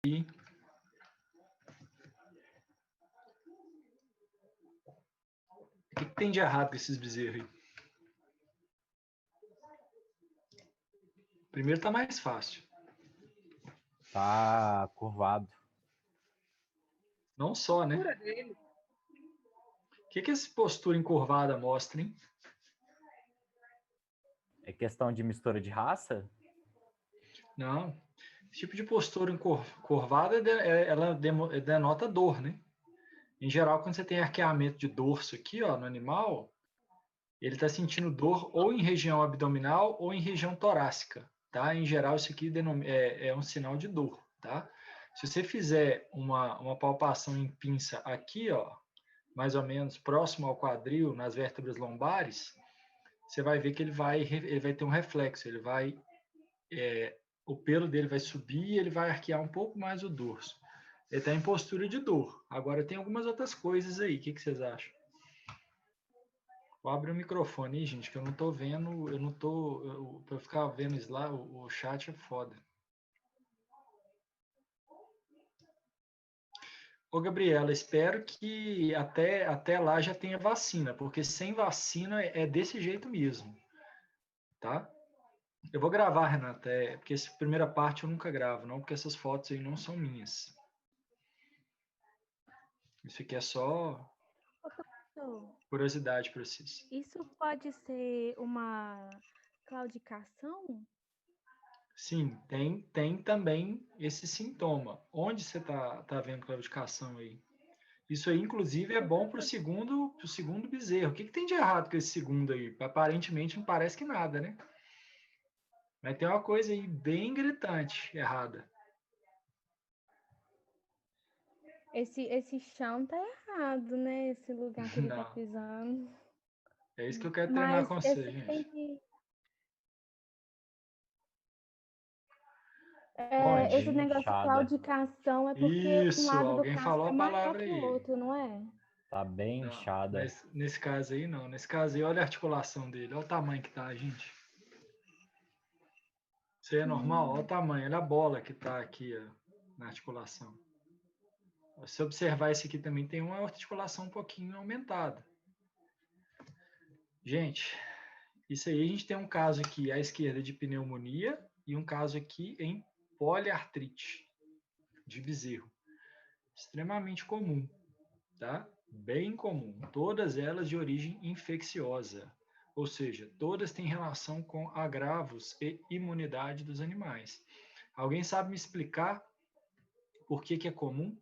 aí. O que tem de errado com esses bezerros aí? Primeiro tá mais fácil. Tá curvado. Não só, né? O que essa postura encurvada mostra, hein? É questão de mistura de raça? Não. Esse tipo de postura encurvada, ela denota dor, né? Em geral, quando você tem arqueamento de dorso aqui, ó, no animal, ele está sentindo dor ou em região abdominal ou em região torácica, tá? Em geral, isso aqui é um sinal de dor, tá? Se você fizer uma palpação em pinça aqui, ó, mais ou menos próximo ao quadril, nas vértebras lombares, você vai ver que ele vai ter um reflexo, o pelo dele vai subir e ele vai arquear um pouco mais o dorso. Ele está em postura de dor. Agora tem algumas outras coisas aí. O que vocês acham? Vou abrir o microfone aí, gente, que eu não tô vendo, eu não tô, para ficar vendo isso lá, o chat é foda. Ô, Gabriela, espero que até lá já tenha vacina, porque sem vacina é desse jeito mesmo, tá? Eu vou gravar, Renata, porque essa primeira parte eu nunca gravo, não, porque essas fotos aí não são minhas. Isso aqui é só Ô, professor, curiosidade para vocês. isso pode ser uma claudicação? Sim, tem também esse sintoma. Onde você tá vendo claudicação aí? Isso aí, inclusive, é bom para o segundo bezerro. O que tem de errado com esse segundo aí? Aparentemente, não parece que nada, né? Mas tem uma coisa aí bem gritante errada. Esse chão tá errado, né? Esse lugar que ele tá Não, pisando. é isso que eu quero treinar Mas com você, esse tem gente. que. Tá Esse bem negócio de inchada. claudicação é porque um Isso, lado do alguém casco falou é a maior palavra que o aí. outro, não é? Tá bem Não, inchada. nesse caso aí não. Nesse caso aí, olha a articulação dele, olha o tamanho que tá, gente. Isso aí é normal, olha o tamanho, olha a bola que tá aqui ó, na articulação. Se observar esse aqui também tem uma articulação um pouquinho aumentada. Gente, isso aí a gente tem um caso aqui à esquerda de pneumonia e um caso aqui em poliartrite de bezerro. Extremamente comum, tá? Bem comum. Todas elas de origem infecciosa. Ou seja, todas têm relação com agravos e imunidade dos animais. Alguém sabe me explicar por que é comum?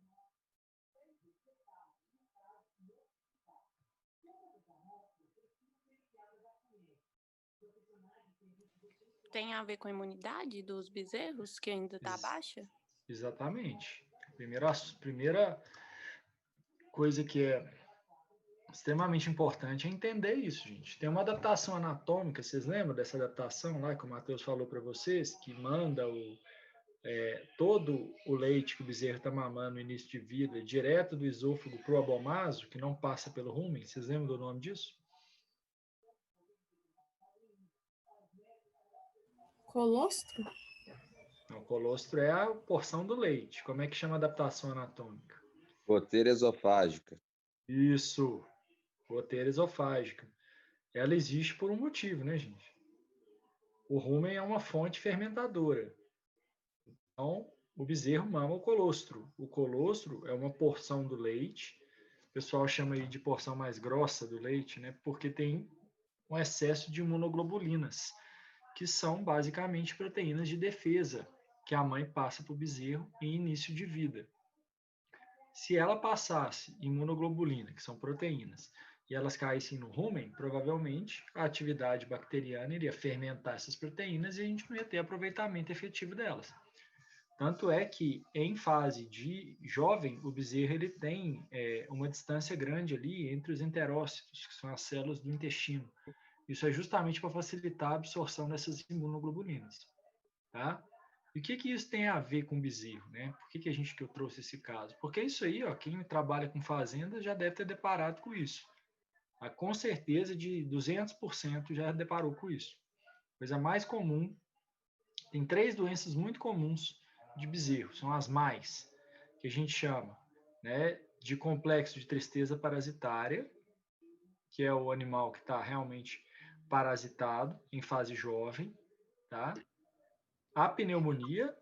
Tem a ver com a imunidade dos bezerros, que ainda está baixa? Exatamente. Primeira coisa que é extremamente importante é entender isso, gente. Tem uma adaptação anatômica, vocês lembram dessa adaptação lá que o Matheus falou para vocês, que manda todo o leite que o bezerro está mamando no início de vida direto do esôfago para o abomaso, que não passa pelo rumen? Vocês lembram do nome disso? Colostro? O colostro é a porção do leite. Como é que chama a adaptação anatômica? Goteira esofágica. Isso, goteira esofágica. Ela existe por um motivo, né, gente? O rumen é uma fonte fermentadora. Então, o bezerro mama o colostro. O colostro é uma porção do leite. O pessoal chama aí de porção mais grossa do leite, né? Porque tem um excesso de imunoglobulinas, que são basicamente proteínas de defesa que a mãe passa para o bezerro em início de vida. Se ela passasse imunoglobulina, que são proteínas, e elas caíssem no rumen, provavelmente a atividade bacteriana iria fermentar essas proteínas e a gente não ia ter aproveitamento efetivo delas. Tanto é que em fase de jovem, o bezerro ele tem uma distância grande ali entre os enterócitos, que são as células do intestino. Isso é justamente para facilitar a absorção dessas imunoglobulinas, tá? E o que isso tem a ver com o bezerro, né? Por que eu trouxe esse caso? Porque isso aí, ó, quem trabalha com fazenda já deve ter deparado com isso. Com certeza de 200% já deparou com isso. Coisa mais comum, tem 3 doenças muito comuns de bezerro, são as mais, que a gente chama, né, de complexo de tristeza parasitária, que é o animal que está realmente parasitado em fase jovem, tá? A pneumonia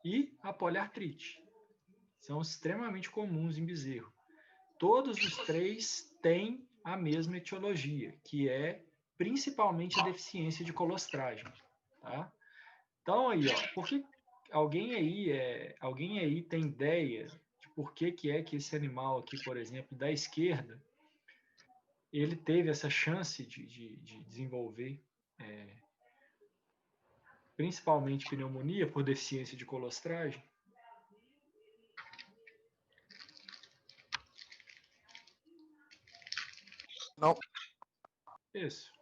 e a poliartrite. São extremamente comuns em bezerro. Todos os três têm a mesma etiologia, que é principalmente a deficiência de colostragem, tá? Então aí, ó, por que alguém aí tem ideia de por que é que esse animal aqui, por exemplo, da esquerda, ele teve essa chance de desenvolver principalmente pneumonia por deficiência de colostragem? Não. Isso.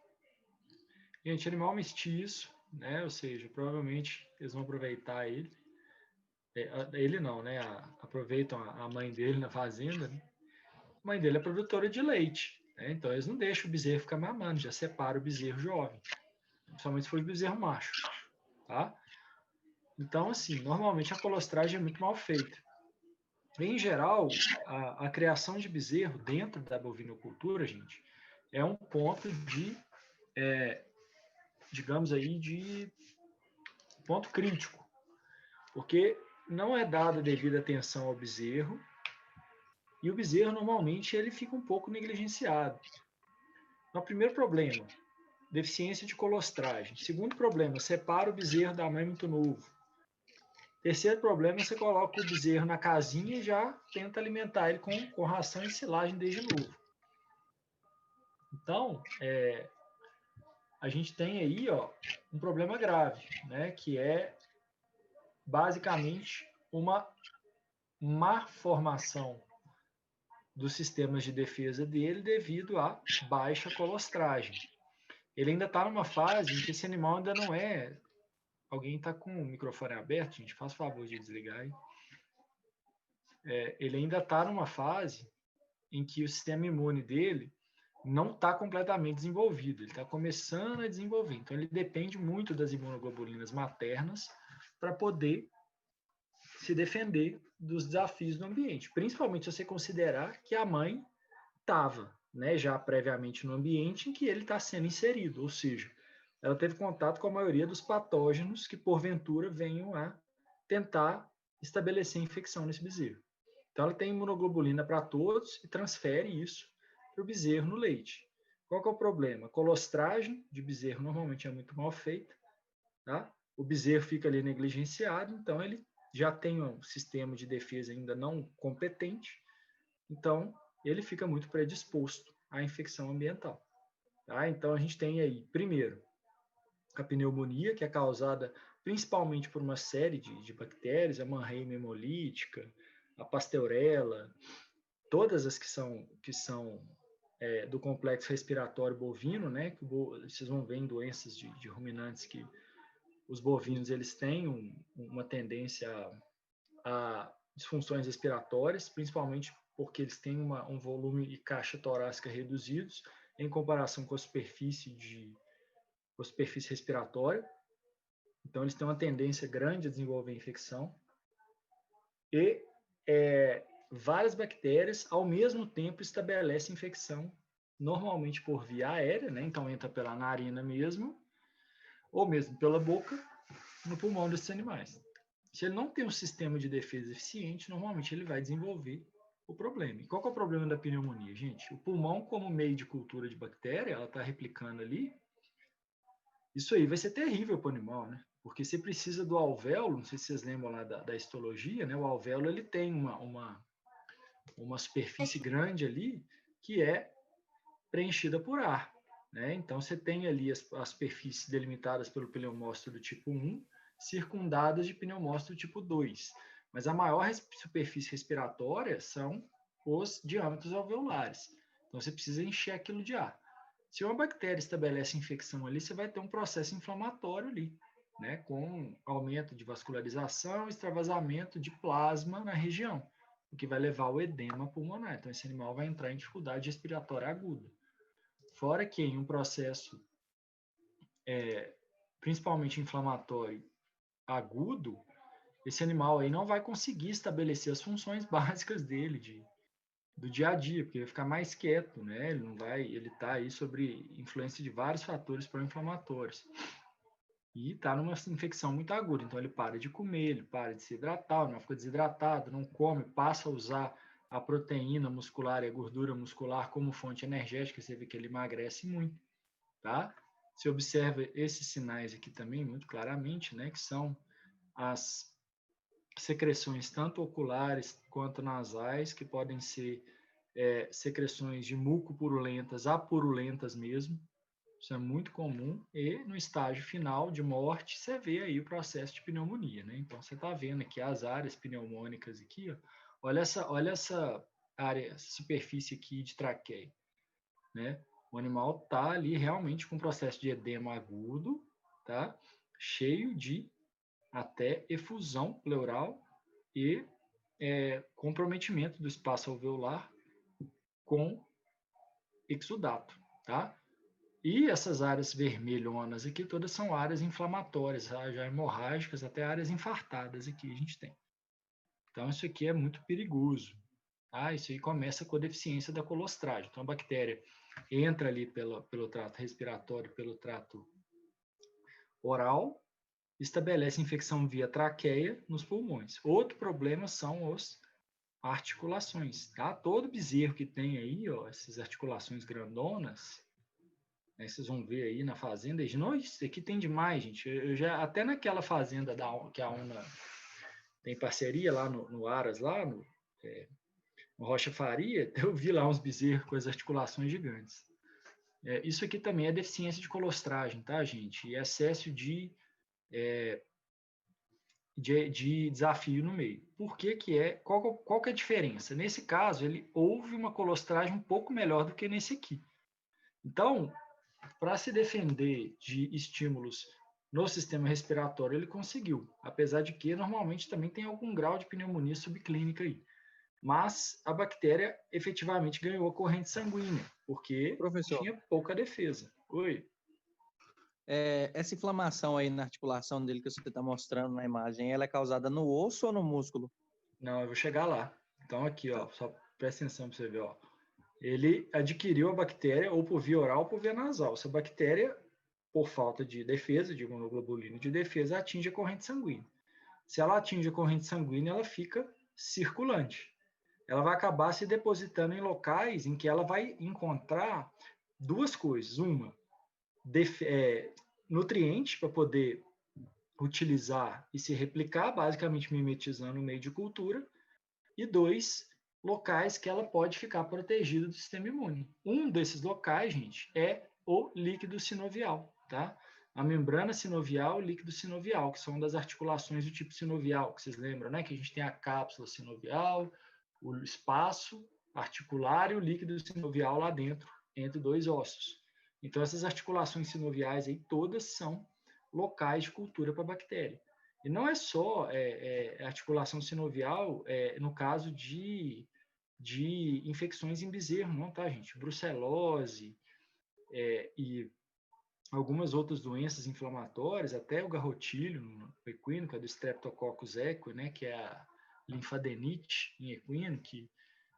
Gente, animal mestiço, né? Ou seja, provavelmente eles vão aproveitar ele. Ele não, né? Aproveitam a mãe dele na fazenda, né? A mãe dele é produtora de leite, né? Então eles não deixam o bezerro ficar mamando, já separa o bezerro jovem. Principalmente se for o bezerro macho, tá? Então, assim, normalmente a colostragem é muito mal feita. Em geral, a criação de bezerro dentro da bovinocultura, gente, é um ponto de, digamos aí, de ponto crítico, porque não é dada devida atenção ao bezerro e o bezerro normalmente ele fica um pouco negligenciado. Então, primeiro problema, deficiência de colostragem. Segundo problema, separa o bezerro da mãe muito novo. Terceiro problema, você coloca o bezerro na casinha e já tenta alimentar ele com ração e silagem desde novo. Então, a gente tem aí, ó, um problema grave, né, que é basicamente uma má formação dos sistemas de defesa dele devido à baixa colostragem. Ele ainda está numa fase em que esse animal ainda não é... Alguém está com o microfone aberto, gente? Faz favor de desligar aí. Ele ainda está numa fase em que o sistema imune dele não está completamente desenvolvido. Ele está começando a desenvolver. Então, ele depende muito das imunoglobulinas maternas para poder se defender dos desafios do ambiente. Principalmente se você considerar que a mãe estava, né, já previamente no ambiente em que ele está sendo inserido. Ou seja, ela teve contato com a maioria dos patógenos que, porventura, venham a tentar estabelecer infecção nesse bezerro. Então, ela tem imunoglobulina para todos e transfere isso para o bezerro no leite. Qual que é o problema? A colostragem de bezerro normalmente é muito mal feita, tá? O bezerro fica ali negligenciado, então ele já tem um sistema de defesa ainda não competente, então ele fica muito predisposto à infecção ambiental. Tá? Então, a gente tem aí, primeiro, a pneumonia, que é causada principalmente por uma série de bactérias, a Mannheim hemolítica, a Pasteurella, todas as que são do complexo respiratório bovino, né? Que vocês vão ver em doenças de ruminantes que os bovinos eles têm uma tendência a disfunções respiratórias, principalmente porque eles têm um volume e caixa torácica reduzidos em comparação com a superfície respiratória. Então, eles têm uma tendência grande a desenvolver infecção. E várias bactérias, ao mesmo tempo, estabelecem infecção, normalmente por via aérea, né? Então entra pela narina mesmo, ou mesmo pela boca, no pulmão desses animais. Se ele não tem um sistema de defesa eficiente, normalmente ele vai desenvolver o problema. E qual que é o problema da pneumonia, gente? O pulmão, como meio de cultura de bactéria, ela está replicando ali, isso aí vai ser terrível para o animal, né? Porque você precisa do alvéolo, não sei se vocês lembram lá da histologia, né? O alvéolo ele tem uma superfície grande ali que é preenchida por ar, né? Então, você tem ali as superfícies delimitadas pelo pneumócito do tipo 1, circundadas de pneumócito do tipo 2. Mas a maior superfície respiratória são os diâmetros alveolares. Então, você precisa encher aquilo de ar. Se uma bactéria estabelece infecção ali, você vai ter um processo inflamatório ali, né? Com aumento de vascularização, extravasamento de plasma na região, o que vai levar ao edema pulmonar. Então, esse animal vai entrar em dificuldade respiratória aguda. Fora que em um processo principalmente inflamatório agudo, esse animal aí não vai conseguir estabelecer as funções básicas dele, do dia a dia, porque ele vai ficar mais quieto, né? Ele não vai, ele está aí sobre influência de vários fatores pró-inflamatórios. E está numa infecção muito aguda, então ele para de comer, ele para de se hidratar, não fica desidratado, não come, passa a usar a proteína muscular e a gordura muscular como fonte energética, você vê que ele emagrece muito, tá? Você observa esses sinais aqui também muito claramente, né, que são as secreções tanto oculares quanto nasais, que podem ser secreções de muco purulentas a purulentas mesmo. Isso é muito comum. E no estágio final de morte, você vê aí o processo de pneumonia, né? Então, você está vendo aqui as áreas pneumônicas aqui, ó. Olha essa área, essa superfície aqui de traqueia, né? O animal está ali realmente com um processo de edema agudo, tá? Cheio de até efusão pleural e comprometimento do espaço alveolar com exudato, tá? E essas áreas vermelhonas aqui todas são áreas inflamatórias, já hemorrágicas, até áreas infartadas aqui a gente tem. Então isso aqui é muito perigoso, tá? Isso aí começa com a deficiência da colostragem. Então a bactéria entra ali pelo trato respiratório, pelo trato oral, estabelece infecção via traqueia nos pulmões. Outro problema são as articulações, tá? Todo bezerro que tem aí, ó, essas articulações grandonas, né, vocês vão ver aí na fazenda, não, isso aqui tem demais, gente. Eu já até naquela fazenda que a UNA tem parceria lá no Aras, lá no Rocha Faria, eu vi lá uns bezerros com as articulações gigantes. Isso aqui também é deficiência de colostragem, tá, gente? E excesso de desafio no meio. Por que que qual que é a diferença? Nesse caso, houve uma colostragem um pouco melhor do que nesse aqui. Então, para se defender de estímulos no sistema respiratório, ele conseguiu, apesar de que normalmente também tem algum grau de pneumonia subclínica aí. Mas a bactéria efetivamente ganhou a corrente sanguínea, porque Professor, tinha pouca defesa. Oi? essa inflamação aí na articulação dele que você está mostrando na imagem, ela é causada no osso ou no músculo? Não, eu vou chegar lá. Então aqui, ó, só presta atenção para você ver, ó. Ele adquiriu a bactéria ou por via oral ou por via nasal. Essa bactéria, por falta de defesa, de imunoglobulina de defesa, atinge a corrente sanguínea. Se ela atinge a corrente sanguínea, ela fica circulante. Ela vai acabar se depositando em locais em que ela vai encontrar duas coisas. Uma, nutriente para poder utilizar e se replicar, basicamente mimetizando o meio de cultura. E dois, locais que ela pode ficar protegida do sistema imune. Um desses locais, gente, é o líquido sinovial, tá? A membrana sinovial e o líquido sinovial, que são das articulações do tipo sinovial, que vocês lembram, né? Que a gente tem a cápsula sinovial, o espaço articular e o líquido sinovial lá dentro, entre dois ossos. Então, essas articulações sinoviais aí todas são locais de cultura para bactéria. E não é só articulação sinovial no caso de infecções em bezerro, não, tá, gente? Brucelose e algumas outras doenças inflamatórias, até o garrotilho no equino, que é do Streptococcus equi, né, que é a linfadenite em equino, que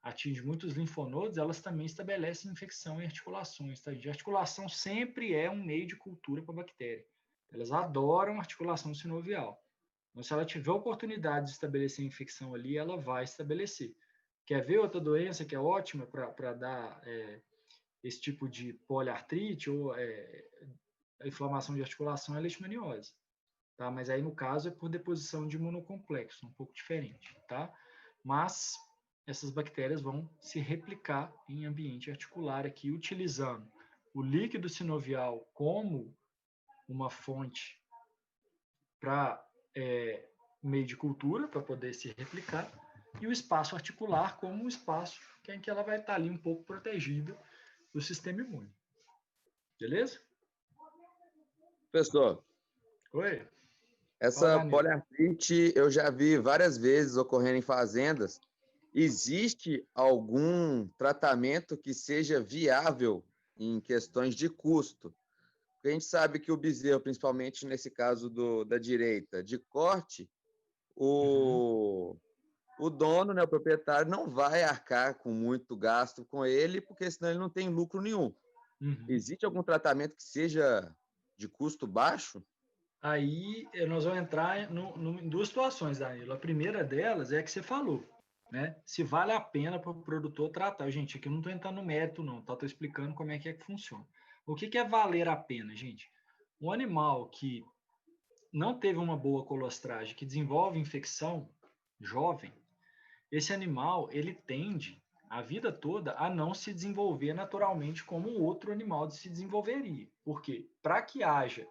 atinge muitos linfonodos, elas também estabelecem infecção em articulações, tá, gente? A articulação sempre é um meio de cultura para bactéria. Elas adoram articulação sinovial. Então, se ela tiver oportunidade de estabelecer infecção ali, ela vai estabelecer. Quer ver outra doença que é ótima para dar esse tipo de poliartrite ou a inflamação de articulação é a leishmaniose, tá? Mas aí, no caso, é por deposição de imunocomplexo, um pouco diferente, tá? Mas essas bactérias vão se replicar em ambiente articular aqui, utilizando o líquido sinovial como uma fonte para meio de cultura, para poder se replicar, e o espaço articular como um espaço em que ela vai estar ali um pouco protegida do sistema imune. Beleza? Professor, Oi? essa Danilo. poliartrite eu já vi várias vezes ocorrendo em fazendas. Existe algum tratamento que seja viável em questões de custo? Porque a gente sabe que o bezerro, principalmente nesse caso da direita, de corte, o dono, né, o proprietário, não vai arcar com muito gasto com ele, porque senão ele não tem lucro nenhum. Uhum. Existe algum tratamento que seja de custo baixo? Aí nós vamos entrar em duas situações, Danilo. A primeira delas é a que você falou, né? Se vale a pena para o produtor tratar. Gente, aqui eu não estou entrando no mérito, não, tá? Estou explicando como é que funciona. O que é valer a pena, gente? Um animal que não teve uma boa colostragem, que desenvolve infecção jovem, esse animal, ele tende a vida toda a não se desenvolver naturalmente como um outro animal se desenvolveria. Por quê? Para que haja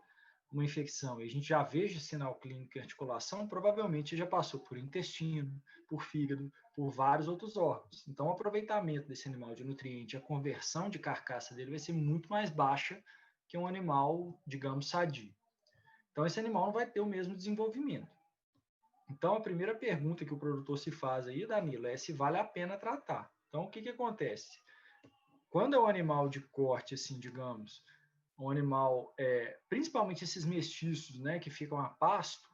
uma infecção e a gente já veja sinal clínico em articulação, provavelmente já passou por intestino, por fígado, por vários outros órgãos. Então, o aproveitamento desse animal de nutriente, a conversão de carcaça dele vai ser muito mais baixa que um animal, digamos, sadio. Então, esse animal não vai ter o mesmo desenvolvimento. Então, a primeira pergunta que o produtor se faz aí, Danilo, é se vale a pena tratar. Então, o que acontece? Quando é um animal de corte, assim, digamos, um animal, principalmente esses mestiços, né, que ficam a pasto,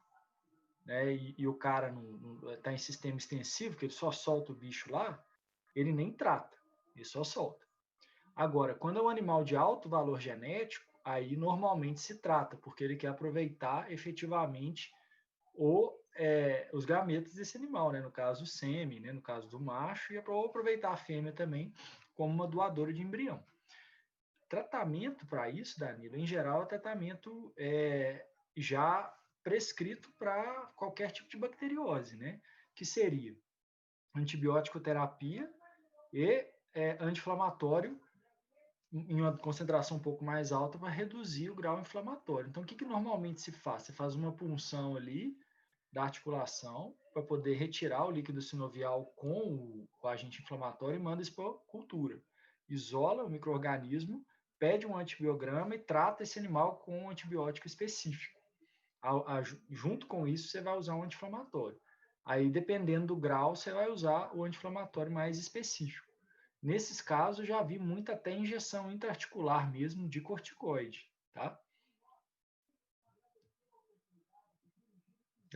né, e o cara não está em sistema extensivo, que ele só solta o bicho lá, ele nem trata, ele só solta. Agora, quando é um animal de alto valor genético, aí normalmente se trata, porque ele quer aproveitar efetivamente os gametas desse animal, né, no caso o sêmen, né, no caso do macho, e para aproveitar a fêmea também como uma doadora de embrião. Tratamento para isso, Danilo, em geral, é tratamento já prescrito para qualquer tipo de bacteriose, né? Que seria antibiótico terapia e anti-inflamatório em uma concentração um pouco mais alta para reduzir o grau inflamatório. Então, o que normalmente se faz? Você faz uma punção ali da articulação para poder retirar o líquido sinovial com o agente inflamatório e manda isso para a cultura. Isola o micro-organismo, pede um antibiograma e trata esse animal com um antibiótico específico. Junto com isso, você vai usar um anti-inflamatório. Aí, dependendo do grau, você vai usar o anti-inflamatório mais específico. Nesses casos, já vi muita até injeção intraarticular mesmo de corticoide, tá?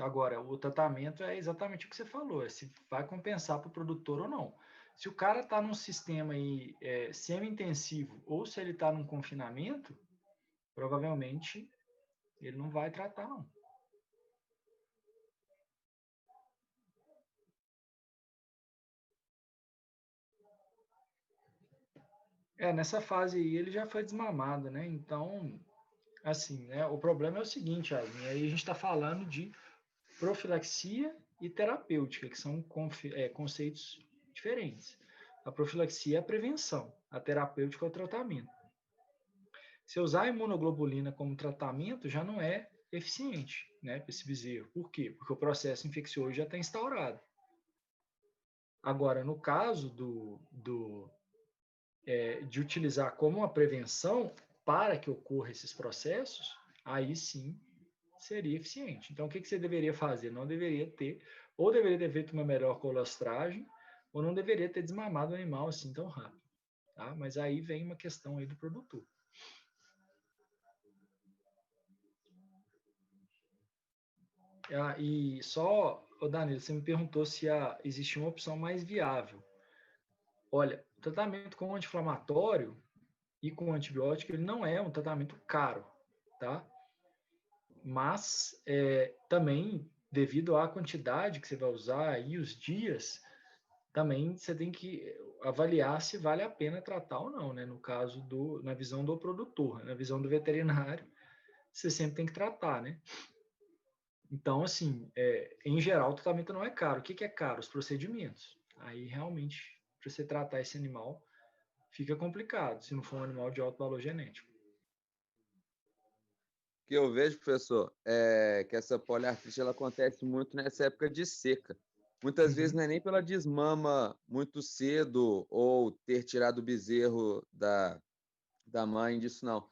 Agora, o tratamento é exatamente o que você falou, se vai compensar para o produtor ou não. Se o cara está num sistema aí, semi-intensivo ou se ele está num confinamento, provavelmente ele não vai tratar, não. Nessa fase aí ele já foi desmamado, né? Então, assim, né, o problema é o seguinte, Asmin, aí a gente está falando de profilaxia e terapêutica, que são conceitos diferentes. A profilaxia é a prevenção, a terapêutica é o tratamento. Se usar a imunoglobulina como tratamento, já não é eficiente, né, para esse bezerro. Por quê? Porque o processo infeccioso já está instaurado. Agora, no caso de utilizar como uma prevenção para que ocorra esses processos, aí sim seria eficiente. Então, o que você deveria fazer? Não deveria ter, ou deveria ter feito uma melhor colostragem, ou não deveria ter desmamado o animal assim tão rápido. Tá? Mas aí vem uma questão aí do produtor. E só, Danilo, você me perguntou se existia uma opção mais viável. Olha, o tratamento com anti-inflamatório e com antibiótico, ele não é um tratamento caro, tá? Mas também, devido à quantidade que você vai usar e os dias, também você tem que avaliar se vale a pena tratar ou não, né? No caso, na visão do produtor, na visão do veterinário, você sempre tem que tratar, né? Então, assim, em geral, o tratamento não é caro. O que é caro? Os procedimentos. Aí, realmente, para você tratar esse animal, fica complicado, se não for um animal de alto valor genético. O que eu vejo, professor, é que essa poliartrite ela acontece muito nessa época de seca. Muitas vezes não é nem pela desmama muito cedo ou ter tirado o bezerro da mãe disso, não.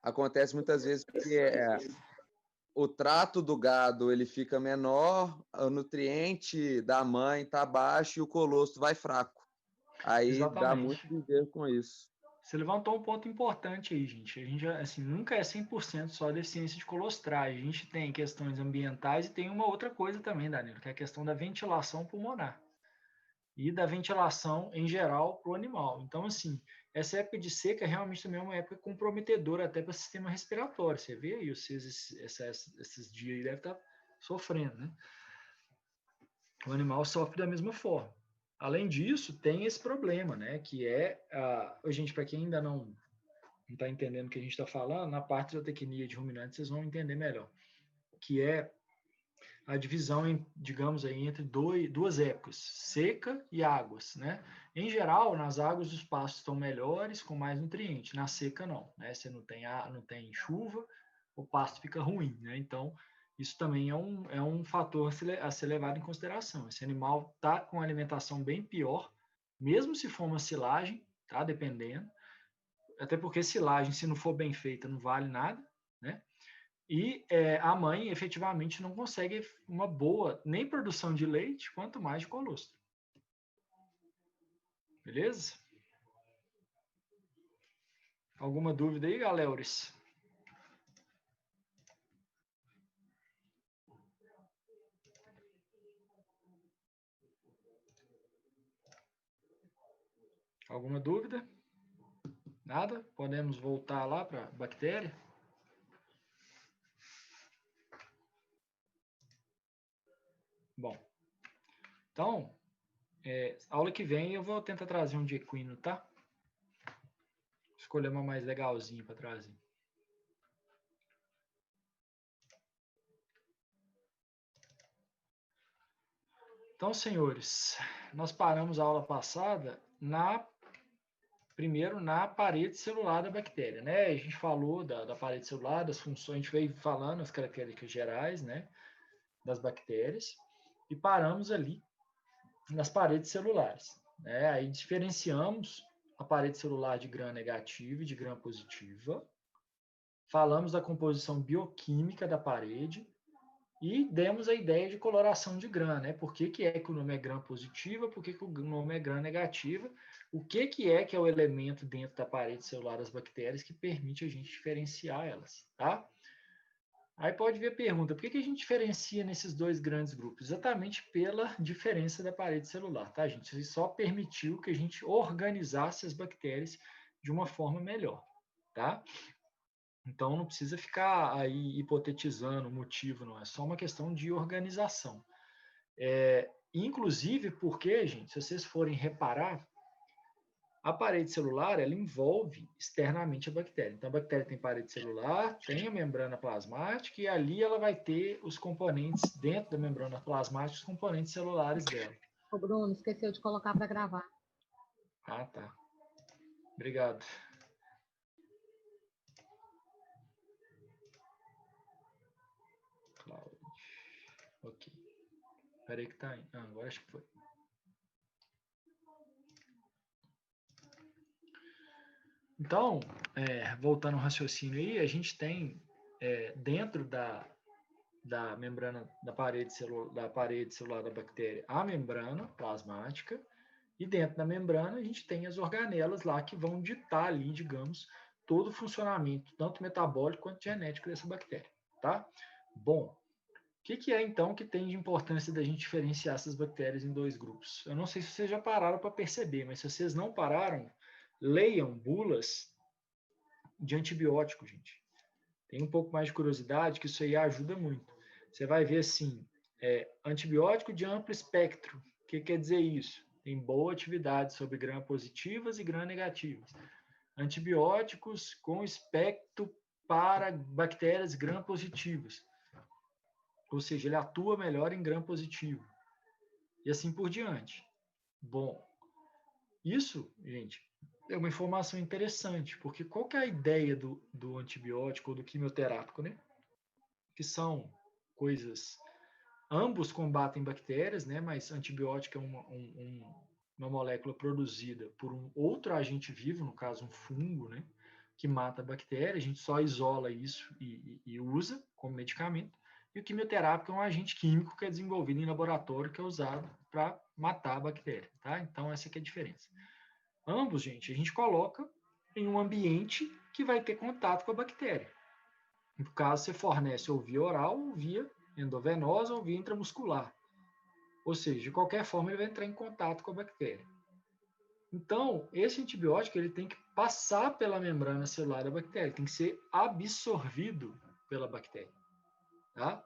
Acontece muitas vezes porque o trato do gado ele fica menor, o nutriente da mãe está baixo e o colostro vai fraco. Aí Exatamente. dá muito bezerro com isso. Você levantou um ponto importante aí, gente. A gente, assim, nunca é 100% só deficiência de colostragem. A gente tem questões ambientais e tem uma outra coisa também, Danilo, que é a questão da ventilação pulmonar e da ventilação em geral para o animal. Então, assim, essa época de seca realmente também é uma época comprometedora até para o sistema respiratório. Você vê aí, esses dias aí deve estar sofrendo, né? O animal sofre da mesma forma. Além disso, tem esse problema, né? Que é, gente, para quem ainda não está entendendo o que a gente está falando, na parte da tecnia de ruminantes vocês vão entender melhor, que é a divisão, digamos aí, entre duas épocas, seca e águas, né? Em geral, nas águas os pastos estão melhores, com mais nutrientes. Na seca não, né? Você não tem chuva, o pasto fica ruim, né? Então isso também é um fator a ser levado em consideração. Esse animal está com alimentação bem pior, mesmo se for uma silagem, tá? Dependendo. Até porque silagem, se não for bem feita, não vale nada, né? E a mãe efetivamente não consegue uma boa nem produção de leite, quanto mais de colostro. Beleza? Alguma dúvida aí, galera? Alguma dúvida? Nada? Podemos voltar lá para a bactéria? Bom, então, aula que vem eu vou tentar trazer um de equino, tá? Escolher uma mais legalzinha para trazer. Então, senhores, nós paramos a aula passada primeiro na parede celular da bactéria, né? A gente falou da parede celular, das funções, a gente veio falando as características gerais, né, das bactérias, e paramos ali nas paredes celulares, né? Aí diferenciamos a parede celular de gram negativa e de gram positiva, falamos da composição bioquímica da parede e demos a ideia de coloração de gram, né? Por que o nome é gram positiva, por que o nome é gram negativa, o que é o elemento dentro da parede celular das bactérias que permite a gente diferenciar elas, tá? Aí pode vir a pergunta, por que a gente diferencia nesses dois grandes grupos? Exatamente pela diferença da parede celular, tá, gente? Isso só permitiu que a gente organizasse as bactérias de uma forma melhor, tá? Então, não precisa ficar aí hipotetizando o motivo, não. É só uma questão de organização. Inclusive porque, gente, se vocês forem reparar, a parede celular, ela envolve externamente a bactéria. Então, a bactéria tem parede celular, tem a membrana plasmática, e ali ela vai ter os componentes, dentro da membrana plasmática, os componentes celulares dela. Ô, Bruno, esqueceu de colocar para gravar. Ah, tá. Obrigado. Ok. Peraí que tá aí. Agora acho que foi. Então, voltando ao raciocínio aí, a gente tem dentro da membrana da parede celular da bactéria a membrana plasmática, e dentro da membrana a gente tem as organelas lá que vão ditar ali, digamos, todo o funcionamento, tanto metabólico quanto genético dessa bactéria, tá? Bom, o que é então que tem de importância da gente diferenciar essas bactérias em dois grupos? Eu não sei se vocês já pararam para perceber, mas se vocês não pararam, leiam bulas de antibiótico, gente. Tem um pouco mais de curiosidade, que isso aí ajuda muito. Você vai ver assim, antibiótico de amplo espectro. O que quer dizer isso? Tem boa atividade sobre gram positivas e gram negativas. Antibióticos com espectro para bactérias gram positivas. Ou seja, ele atua melhor em gram positivo. E assim por diante. Bom, isso, gente, é uma informação interessante, porque qual que é a ideia do antibiótico ou do quimioterápico, né? Que são coisas... Ambos combatem bactérias, né? Mas antibiótico é uma molécula produzida por um outro agente vivo, no caso um fungo, né? Que mata a bactéria, a gente só isola isso e usa como medicamento. E o quimioterápico é um agente químico que é desenvolvido em laboratório, que é usado para matar a bactéria, tá? Então, essa aqui é a diferença. Ambos, gente, a gente coloca em um ambiente que vai ter contato com a bactéria. No caso, você fornece ou via oral, ou via endovenosa, ou via intramuscular. Ou seja, de qualquer forma, ele vai entrar em contato com a bactéria. Então, esse antibiótico ele tem que passar pela membrana celular da bactéria, tem que ser absorvido pela bactéria. Tá?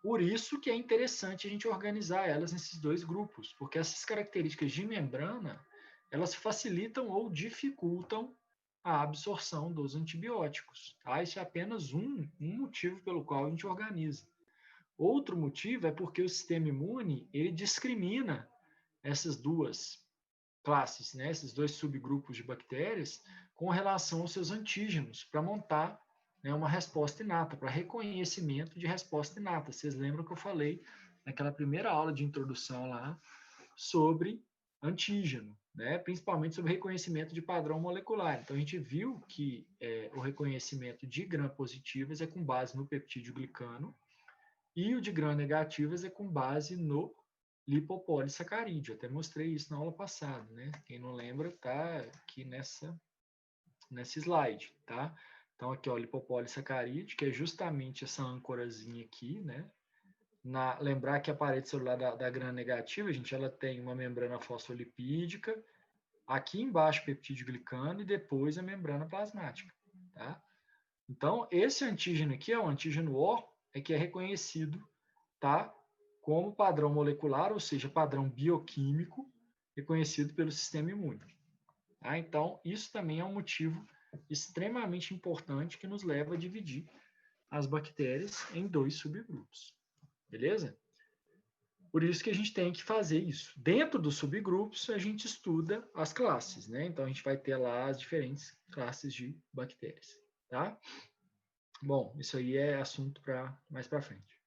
Por isso que é interessante a gente organizar elas nesses dois grupos, porque essas características de membrana, elas facilitam ou dificultam a absorção dos antibióticos. Tá? Isso é apenas um motivo pelo qual a gente organiza. Outro motivo é porque o sistema imune ele discrimina essas duas classes, né, esses dois subgrupos de bactérias, com relação aos seus antígenos, para montar, né, uma resposta inata, para reconhecimento de resposta inata. Vocês lembram que eu falei naquela primeira aula de introdução lá sobre antígeno, né, principalmente sobre reconhecimento de padrão molecular. Então, a gente viu que o reconhecimento de gram-positivas é com base no peptídeo glicano e o de gram-negativas é com base no lipopolissacarídeo. Eu até mostrei isso na aula passada, né? Quem não lembra, tá aqui nessa slide, tá? Então, aqui, ó, lipopolissacarídeo, que é justamente essa âncorazinha aqui, né? Lembrar que a parede celular da gram-negativa, gente, ela tem uma membrana fosfolipídica, aqui embaixo peptídeo glicano e depois a membrana plasmática, tá? Então, esse antígeno aqui, o antígeno O, é que é reconhecido, tá? Como padrão molecular, ou seja, padrão bioquímico, reconhecido pelo sistema imune. Tá? Então, isso também é um motivo extremamente importante que nos leva a dividir as bactérias em dois subgrupos. Beleza? Por isso que a gente tem que fazer isso. Dentro dos subgrupos, a gente estuda as classes, né? Então, a gente vai ter lá as diferentes classes de bactérias, tá? Bom, isso aí é assunto para mais para frente.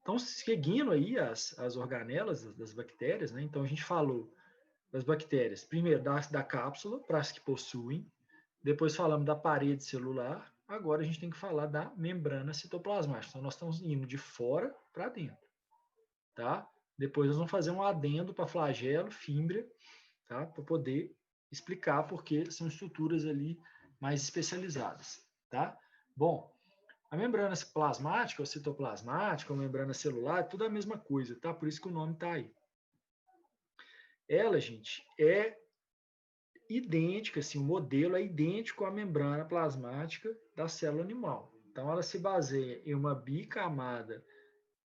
Então, seguindo aí as organelas das bactérias, né? Então, a gente falou das bactérias, primeiro da cápsula, para as que possuem, depois falamos da parede celular, agora a gente tem que falar da membrana citoplasmática. Então, nós estamos indo de fora para dentro, tá? Depois nós vamos fazer um adendo para flagelo, fímbria, tá? Para poder explicar porque são estruturas ali mais especializadas, tá? Bom, a membrana plasmática, ou citoplasmática, ou membrana celular, tudo a mesma coisa, tá? Por isso que o nome está aí. Ela, gente, é idêntica, assim, o modelo é idêntico à membrana plasmática da célula animal. Então, ela se baseia em uma bicamada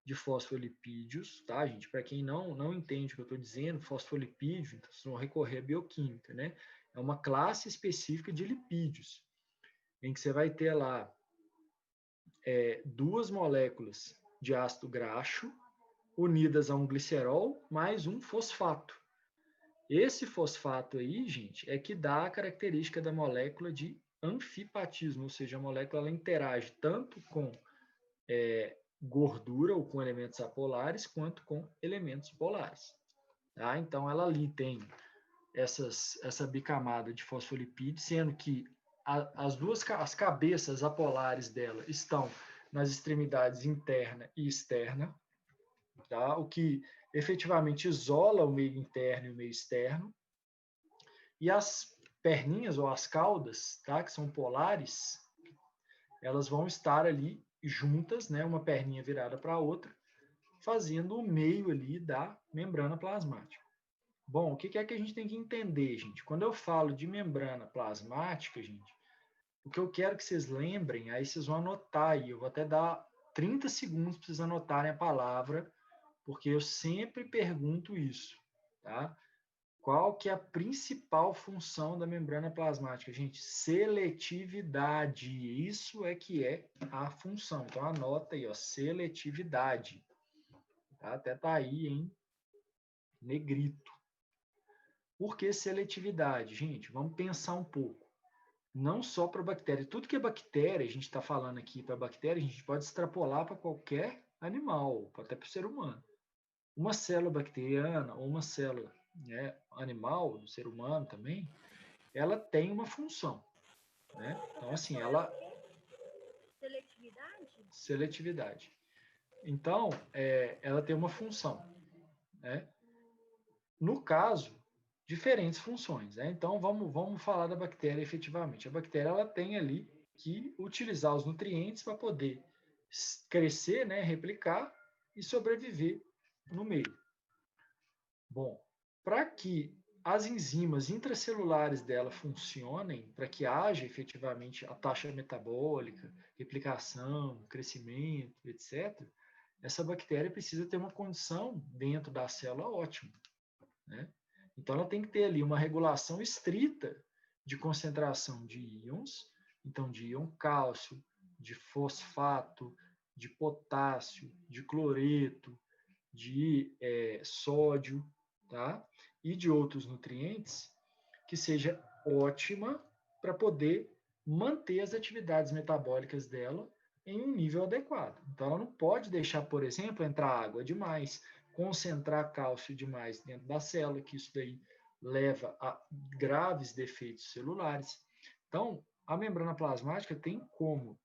de fosfolipídios, tá, gente? Para quem não entende o que eu estou dizendo, fosfolipídio, então, vocês vão recorrer à bioquímica, né? É uma classe específica de lipídios, em que você vai ter lá duas moléculas de ácido graxo unidas a um glicerol mais um fosfato. Esse fosfato aí, gente, é que dá a característica da molécula de anfipatismo, ou seja, a molécula ela interage tanto com gordura ou com elementos apolares, quanto com elementos polares. Tá? Então, ela ali tem essa bicamada de fosfolipídio, sendo que as cabeças apolares dela estão nas extremidades interna e externa, tá? O que efetivamente isola o meio interno e o meio externo. E as perninhas ou as caudas, tá? Que são polares, elas vão estar ali juntas, né? Uma perninha virada para a outra, fazendo o meio ali da membrana plasmática. Bom, o que é que a gente tem que entender, gente? Quando eu falo de membrana plasmática, gente, o que eu quero que vocês lembrem, aí vocês vão anotar aí, eu vou até dar 30 segundos para vocês anotarem a palavra, porque eu sempre pergunto isso, tá? Qual que é a principal função da membrana plasmática, gente? Seletividade, isso é que é a função. Então anota aí, ó, seletividade. Tá? Até tá aí em negrito. Por que seletividade, gente? Vamos pensar um pouco. Não só para bactéria. Tudo que é bactéria, a gente está falando aqui para bactéria, a gente pode extrapolar para qualquer animal, até para o ser humano. Uma célula bacteriana ou uma célula, né, animal, do ser humano também, ela tem uma função. Né? Então, assim, ela... Seletividade. Então, ela tem uma função. Né? No caso diferentes funções, né? Então, vamos falar da bactéria efetivamente. A bactéria ela tem ali que utilizar os nutrientes para poder crescer, né, replicar e sobreviver no meio. Bom, para que as enzimas intracelulares dela funcionem, para que haja efetivamente a taxa metabólica, replicação, crescimento, etc., essa bactéria precisa ter uma condição dentro da célula ótima, né? Então, ela tem que ter ali uma regulação estrita de concentração de íons, então de íon cálcio, de fosfato, de potássio, de cloreto, de sódio, tá? E de outros nutrientes, que seja ótima para poder manter as atividades metabólicas dela em um nível adequado. Então, ela não pode deixar, por exemplo, entrar água demais, concentrar cálcio demais dentro da célula, que isso daí leva a graves defeitos celulares. Então, a membrana plasmática tem como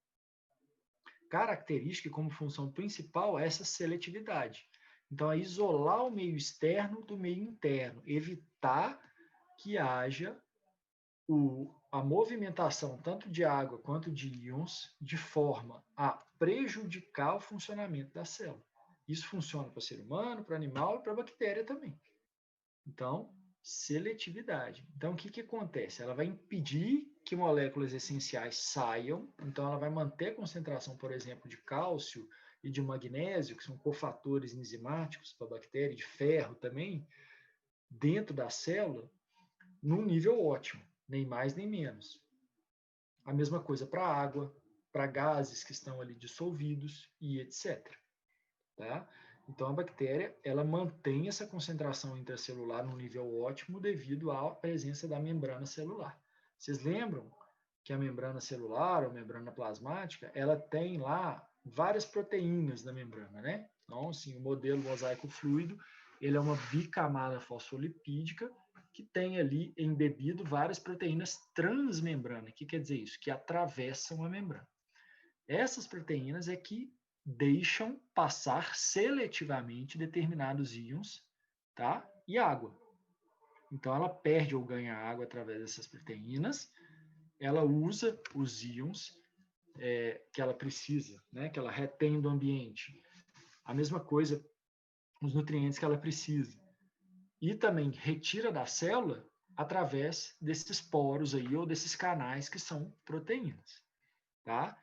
característica e como função principal essa seletividade. Então, é isolar o meio externo do meio interno, evitar que haja a movimentação tanto de água quanto de íons de forma a prejudicar o funcionamento da célula. Isso funciona para o ser humano, para o animal e para a bactéria também. Então, seletividade. Então, o que acontece? Ela vai impedir que moléculas essenciais saiam, então ela vai manter a concentração, por exemplo, de cálcio e de magnésio, que são cofatores enzimáticos para a bactéria, de ferro também, dentro da célula, num nível ótimo, nem mais nem menos. A mesma coisa para a água, para gases que estão ali dissolvidos e etc. Tá? Então, a bactéria ela mantém essa concentração intracelular num nível ótimo devido à presença da membrana celular. Vocês lembram que a membrana celular, ou membrana plasmática, ela tem lá várias proteínas na membrana, né? Então, assim, o modelo mosaico fluido, ele é uma bicamada fosfolipídica que tem ali embebido várias proteínas transmembrana. O que quer dizer isso? Que atravessam a membrana. Essas proteínas é que deixam passar seletivamente determinados íons, tá? E água. Então, ela perde ou ganha água através dessas proteínas, ela usa os íons que ela precisa, né? Que ela retém do ambiente. A mesma coisa, os nutrientes que ela precisa. E também retira da célula através desses poros aí, ou desses canais que são proteínas, tá?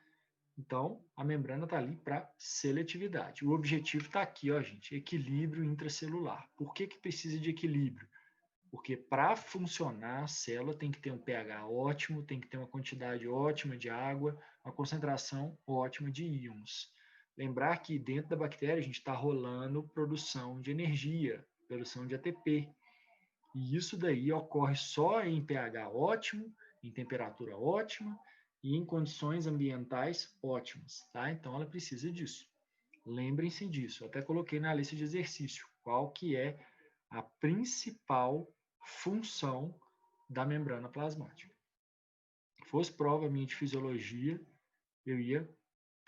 Então, a membrana está ali para seletividade. O objetivo está aqui, ó, gente, equilíbrio intracelular. Por que precisa de equilíbrio? Porque para funcionar a célula tem que ter um pH ótimo, tem que ter uma quantidade ótima de água, uma concentração ótima de íons. Lembrar que dentro da bactéria a gente está rolando produção de energia, produção de ATP. E isso daí ocorre só em pH ótimo, em temperatura ótima, e em condições ambientais ótimas, tá? Então, ela precisa disso. Lembrem-se disso. Eu até coloquei na lista de exercício qual que é a principal função da membrana plasmática. Se fosse prova minha de fisiologia, eu ia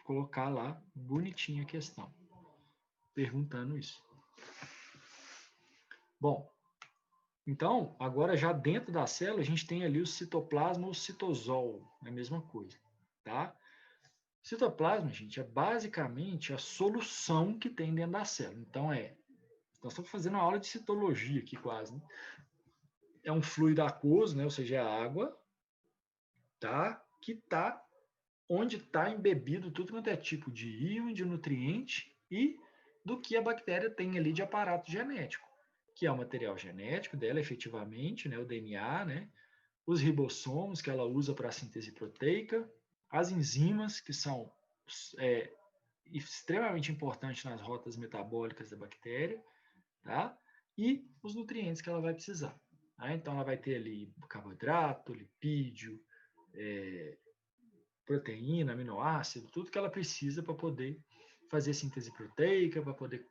colocar lá bonitinha a questão, perguntando isso. Bom, então, agora já dentro da célula, a gente tem ali o citoplasma ou o citosol, é a mesma coisa, tá? Citoplasma, gente, é basicamente a solução que tem dentro da célula. Então, nós estamos fazendo uma aula de citologia aqui quase, né? É um fluido aquoso, né? Ou seja, é a água, tá? Que está onde está embebido tudo quanto é tipo de íon, de nutriente e do que a bactéria tem ali de aparato genético, que é o material genético dela, efetivamente, né, o DNA, né, os ribossomos que ela usa para a síntese proteica, as enzimas, que são extremamente importantes nas rotas metabólicas da bactéria, tá? E os nutrientes que ela vai precisar. Tá? Então, ela vai ter ali carboidrato, lipídio, proteína, aminoácido, tudo que ela precisa para poder fazer síntese proteica, para poder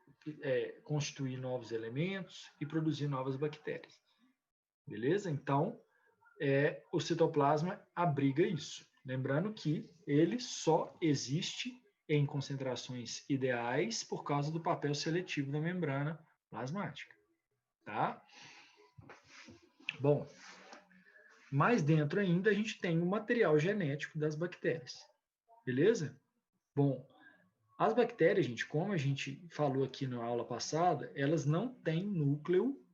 constituir novos elementos e produzir novas bactérias. Beleza? Então, o citoplasma abriga isso. Lembrando que ele só existe em concentrações ideais por causa do papel seletivo da membrana plasmática. Tá? Bom, mais dentro ainda a gente tem o material genético das bactérias. Beleza? Bom, as bactérias, gente, como a gente falou aqui na aula passada, elas não têm núcleo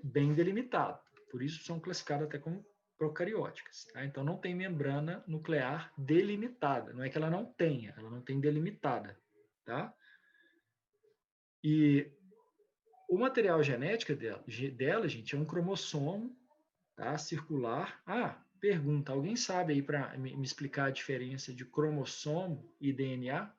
bem delimitado. Por isso são classificadas até como procarióticas. Tá? Então, não tem membrana nuclear delimitada. Não é que ela não tenha, ela não tem delimitada. Tá? E o material genético dela, gente, é um cromossomo, tá? Circular. Pergunta, alguém sabe aí para me explicar a diferença de cromossomo e DNA?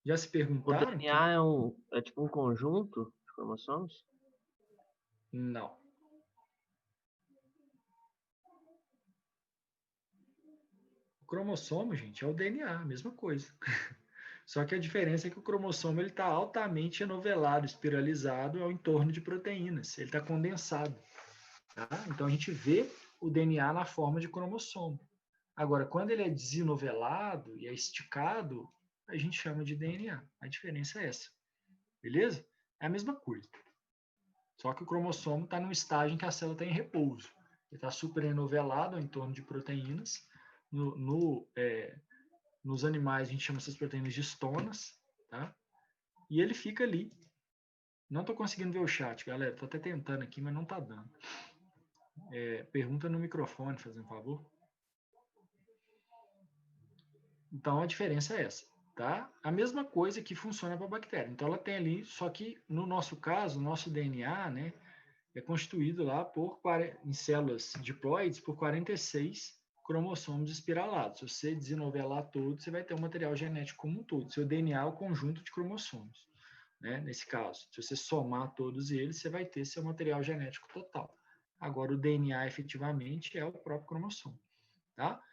Já se O perguntaram? DNA é tipo um conjunto de cromossomos? Não. O cromossomo, gente, é o DNA, a mesma coisa. Só que a diferença é que o cromossomo está altamente enovelado, espiralizado ao entorno de proteínas. Ele está condensado. Tá? Então, a gente vê o DNA na forma de cromossomo. Agora, quando ele é desenovelado e é esticado, a gente chama de DNA. A diferença é essa. Beleza? É a mesma coisa. Só que o cromossomo está num estágio em que a célula está em repouso. Ele está super enovelado ao entorno de proteínas. Nos animais, a gente chama essas proteínas de estonas. Tá? E ele fica ali. Não estou conseguindo ver o chat, galera. Estou até tentando aqui, mas não está dando. Pergunta no microfone, fazendo um favor. Então, a diferença é essa, tá? A mesma coisa que funciona para a bactéria. Então, ela tem ali, só que no nosso caso, o nosso DNA, né, é constituído lá em células diploides por 46 cromossomos espiralados. Se você desenovelar todo, você vai ter um material genético como um todo. Seu DNA é o conjunto de cromossomos, né, nesse caso. Se você somar todos eles, você vai ter seu material genético total. Agora, o DNA, efetivamente, é o próprio cromossomo, tá?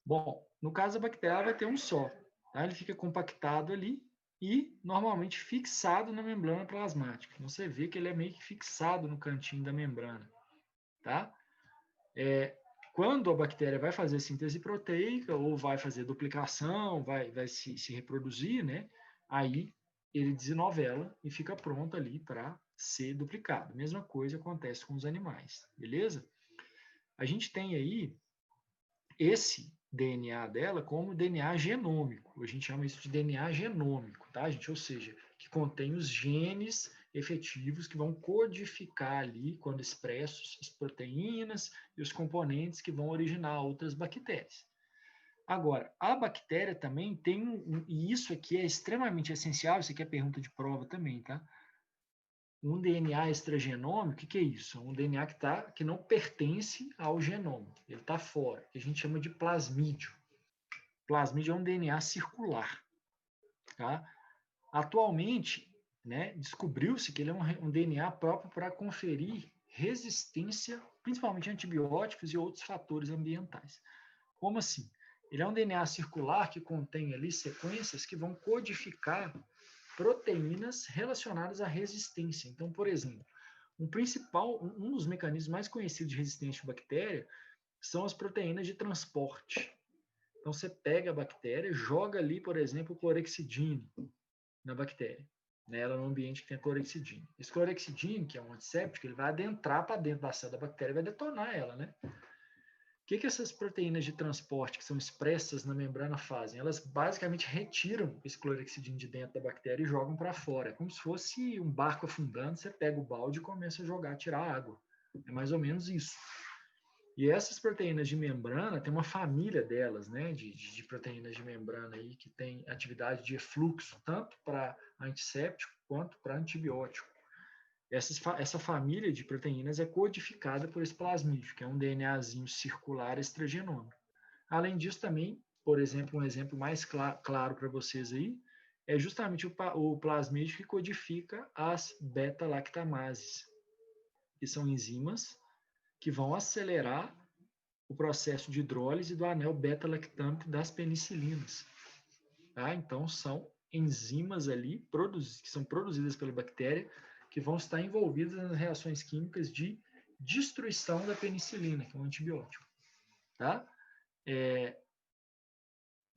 Bom, no caso da bactéria, ela vai ter um só. Tá? Ele fica compactado ali e, normalmente, fixado na membrana plasmática. Então, você vê que ele é meio que fixado no cantinho da membrana. Tá? Quando a bactéria vai fazer síntese proteica ou vai fazer duplicação, vai se reproduzir, né? Aí ele desenovela e fica pronto ali para ser duplicado. Mesma coisa acontece com os animais, beleza? A gente tem aí esse DNA dela como DNA genômico. A gente chama isso de DNA genômico, tá, gente? Ou seja, que contém os genes efetivos que vão codificar ali, quando expressos, as proteínas e os componentes que vão originar outras bactérias. Agora, a bactéria também tem e isso aqui é extremamente essencial, isso aqui é pergunta de prova também, tá? Um DNA extragenômico, o que é isso? Um DNA que não pertence ao genoma, ele está fora, que a gente chama de plasmídio. Plasmídio é um DNA circular. Tá? Atualmente, né, descobriu-se que ele é um DNA próprio para conferir resistência, principalmente a antibióticos e outros fatores ambientais. Como assim? Ele é um DNA circular que contém ali sequências que vão codificar proteínas relacionadas à resistência. Então, por exemplo, um dos mecanismos mais conhecidos de resistência de bactéria são as proteínas de transporte. Então, você pega a bactéria, joga ali, por exemplo, clorexidine na bactéria, né? Ela no ambiente que tem clorexidine. Esse clorexidine, que é um antisséptico, ele vai adentrar para dentro da célula da bactéria e vai detonar ela, né? O que essas proteínas de transporte que são expressas na membrana fazem? Elas basicamente retiram esse clorexidine de dentro da bactéria e jogam para fora. É como se fosse um barco afundando, você pega o balde e começa a jogar, tirar água. É mais ou menos isso. E essas proteínas de membrana, tem uma família delas, né, de proteínas de membrana aí que tem atividade de efluxo, tanto para antisséptico quanto para antibiótico. Essa família de proteínas é codificada por esse plasmídio, que é um DNAzinho circular extragenômico. Além disso, também, por exemplo, um exemplo mais claro para vocês aí, é justamente o plasmídio que codifica as beta-lactamases, que são enzimas que vão acelerar o processo de hidrólise do anel beta-lactâmico das penicilinas. Tá? Então, são enzimas ali que são produzidas pela bactéria que vão estar envolvidas nas reações químicas de destruição da penicilina, que é um antibiótico. Tá?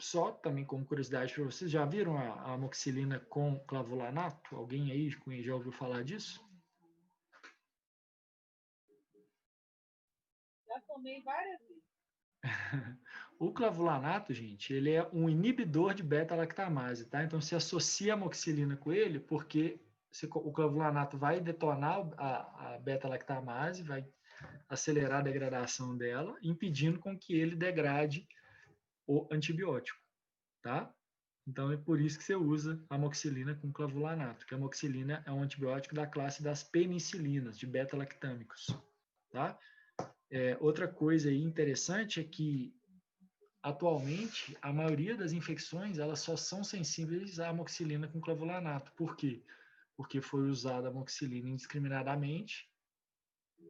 Só também como curiosidade para vocês, já viram a amoxicilina com clavulanato? Alguém aí já ouviu falar disso? Já tomei várias vezes. O clavulanato, gente, ele é um inibidor de beta-lactamase, tá? Então, se associa a amoxicilina com ele, porque o clavulanato vai detonar a beta-lactamase, vai acelerar a degradação dela, impedindo com que ele degrade o antibiótico, tá? Então, é por isso que você usa a amoxicilina com clavulanato, que a amoxicilina é um antibiótico da classe das penicilinas, de beta-lactâmicos, tá? Outra coisa aí interessante é que, atualmente, a maioria das infecções, elas só são sensíveis à amoxicilina com clavulanato. Por quê? Porque foi usada a amoxicilina indiscriminadamente.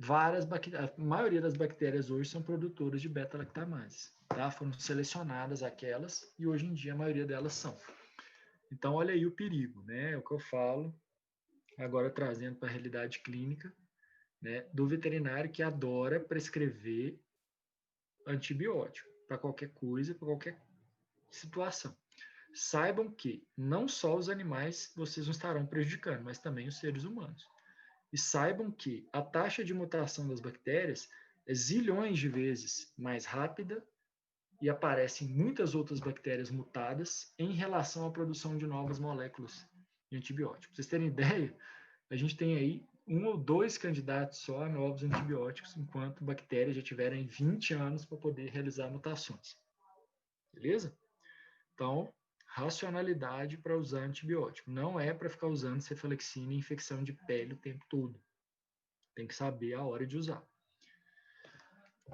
A maioria das bactérias hoje são produtoras de beta-lactamase, tá? Foram selecionadas aquelas e hoje em dia a maioria delas são. Então, olha aí o perigo, né? É o que eu falo, agora trazendo para a realidade clínica, né, do veterinário que adora prescrever antibiótico para qualquer coisa, para qualquer situação. Saibam que não só os animais vocês não estarão prejudicando, mas também os seres humanos. E saibam que a taxa de mutação das bactérias é zilhões de vezes mais rápida e aparecem muitas outras bactérias mutadas em relação à produção de novas moléculas de antibióticos. Para vocês terem ideia, a gente tem aí 1 ou 2 candidatos só a novos antibióticos, enquanto bactérias já tiverem 20 anos para poder realizar mutações. Beleza? Então, racionalidade para usar antibiótico. Não é para ficar usando cefalexina e infecção de pele o tempo todo. Tem que saber a hora de usar.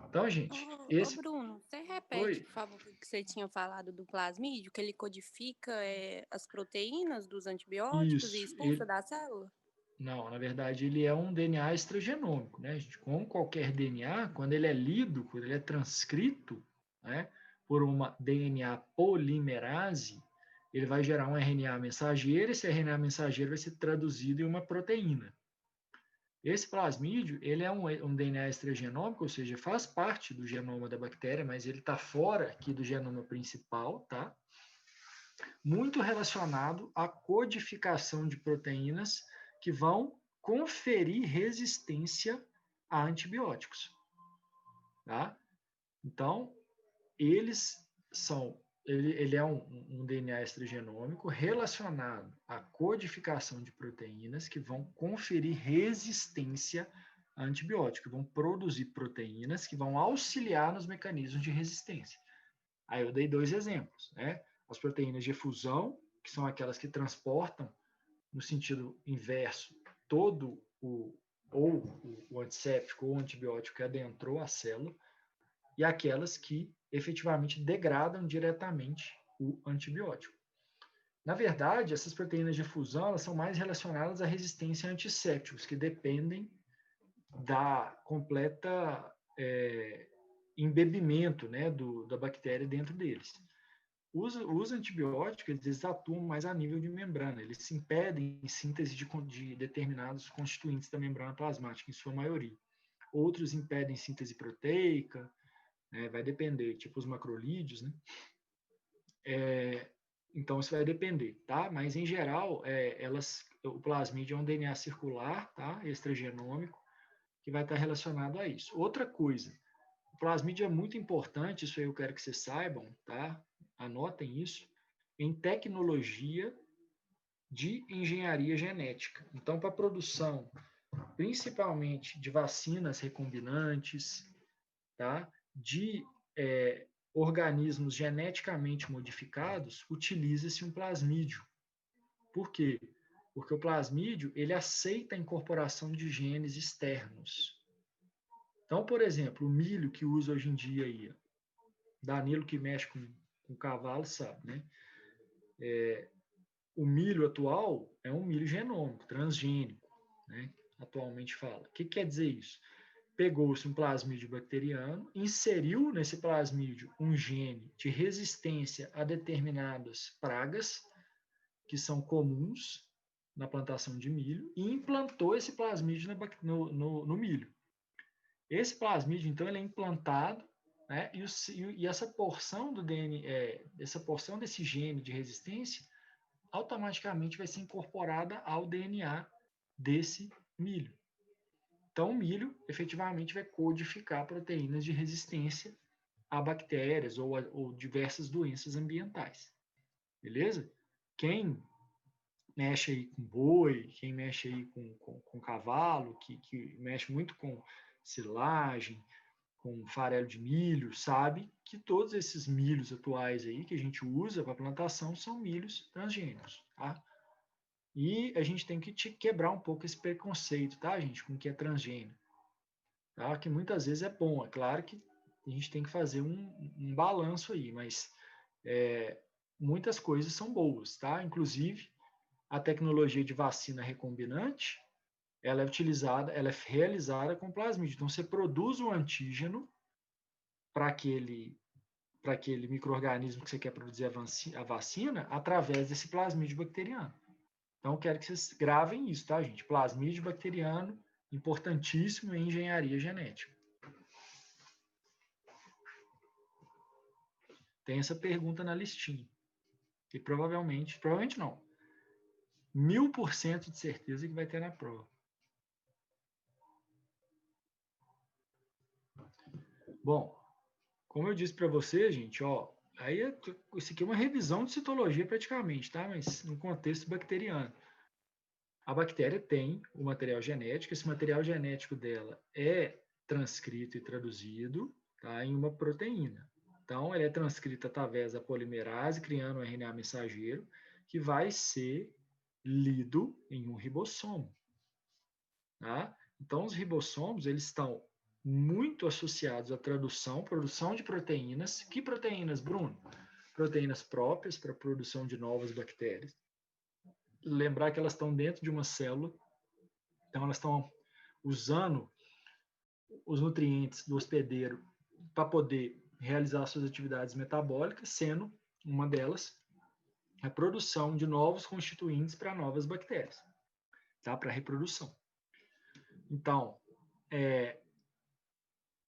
Então, gente, Ô, Bruno, você repete, Oi. por favor, o que você tinha falado do plasmídio, que ele codifica as proteínas dos antibióticos e Isso, expulsa da célula? Não, na verdade, ele é um DNA extragenômico, né, gente? Como qualquer DNA, quando ele é lido, quando ele é transcrito, né, por uma DNA polimerase, ele vai gerar um RNA mensageiro, esse RNA mensageiro vai ser traduzido em uma proteína. Esse plasmídio, ele é um DNA extragenômico, ou seja, faz parte do genoma da bactéria, mas ele está fora aqui do genoma principal, tá? Muito relacionado à codificação de proteínas que vão conferir resistência a antibióticos, tá? Então, ele é um DNA extragenômico relacionado à codificação de proteínas que vão conferir resistência a antibiótico, que vão produzir proteínas que vão auxiliar nos mecanismos de resistência. Aí eu dei 2 exemplos, né? As proteínas de efusão, que são aquelas que transportam no sentido inverso todo o antisséptico ou antibiótico que adentrou a célula, e aquelas que efetivamente degradam diretamente o antibiótico. Na verdade, essas proteínas de efusão, elas são mais relacionadas à resistência a antissépticos, que dependem da completa embebimento, né, da bactéria dentro deles. Os antibióticos, eles atuam mais a nível de membrana, eles se impedem em síntese de determinados constituintes da membrana plasmática, em sua maioria. Outros impedem síntese proteica, né, vai depender, tipo os macrolídeos, né? Então, isso vai depender, tá? Mas, em geral, o plasmídio é um DNA circular, tá? Extragenômico, que vai estar relacionado a isso. Outra coisa, o plasmídio é muito importante, isso aí eu quero que vocês saibam, tá? Anotem isso, em tecnologia de engenharia genética. Então, para a produção, principalmente de vacinas recombinantes, tá? De organismos geneticamente modificados, utiliza-se um plasmídio. Por quê? Porque o plasmídio, ele aceita a incorporação de genes externos. Então, por exemplo, o milho que usa hoje em dia aí, Danilo que mexe com cavalo sabe, né? O milho atual é um milho genômico, transgênico, né? Atualmente fala. O que quer dizer isso? Pegou-se um plasmídio bacteriano, inseriu nesse plasmídio um gene de resistência a determinadas pragas, que são comuns na plantação de milho, e implantou esse plasmídio no milho. Esse plasmídio, então, ele é implantado né? E essa porção do DNA, essa porção desse gene de resistência automaticamente vai ser incorporada ao DNA desse milho. Então, o milho efetivamente vai codificar proteínas de resistência a bactérias ou diversas doenças ambientais. Beleza? Quem mexe aí com boi, quem mexe aí com cavalo, que mexe muito com silagem, com farelo de milho, sabe que todos esses milhos atuais aí que a gente usa para plantação são milhos transgênicos, tá? E a gente tem que quebrar um pouco esse preconceito, tá, gente, com o que é transgênico. Tá? Que muitas vezes é bom, é claro que a gente tem que fazer um balanço aí, mas muitas coisas são boas, tá? Inclusive, a tecnologia de vacina recombinante, ela é utilizada, ela é realizada com plasmídio. Então, você produz um antígeno para aquele micro-organismo que você quer produzir a vacina através desse plasmídio bacteriano. Então, eu quero que vocês gravem isso, tá, gente? Plasmídio bacteriano, importantíssimo em engenharia genética. Tem essa pergunta na listinha. E provavelmente não, 1000% de certeza que vai ter na prova. Bom, como eu disse para você, gente, ó, aí isso aqui é uma revisão de citologia praticamente, tá? Mas no contexto bacteriano. A bactéria tem o material genético, esse material genético dela é transcrito e traduzido, tá, em uma proteína. Então, ele é transcrito através da polimerase, criando um RNA mensageiro, que vai ser lido em um ribossomo. Tá? Então, os ribossomos, eles estão muito associados à produção de proteínas. Que proteínas, Bruno? Proteínas próprias para a produção de novas bactérias. Lembrar que elas estão dentro de uma célula, então elas estão usando os nutrientes do hospedeiro para poder realizar suas atividades metabólicas, sendo uma delas a produção de novos constituintes para novas bactérias, tá? Para reprodução. Então,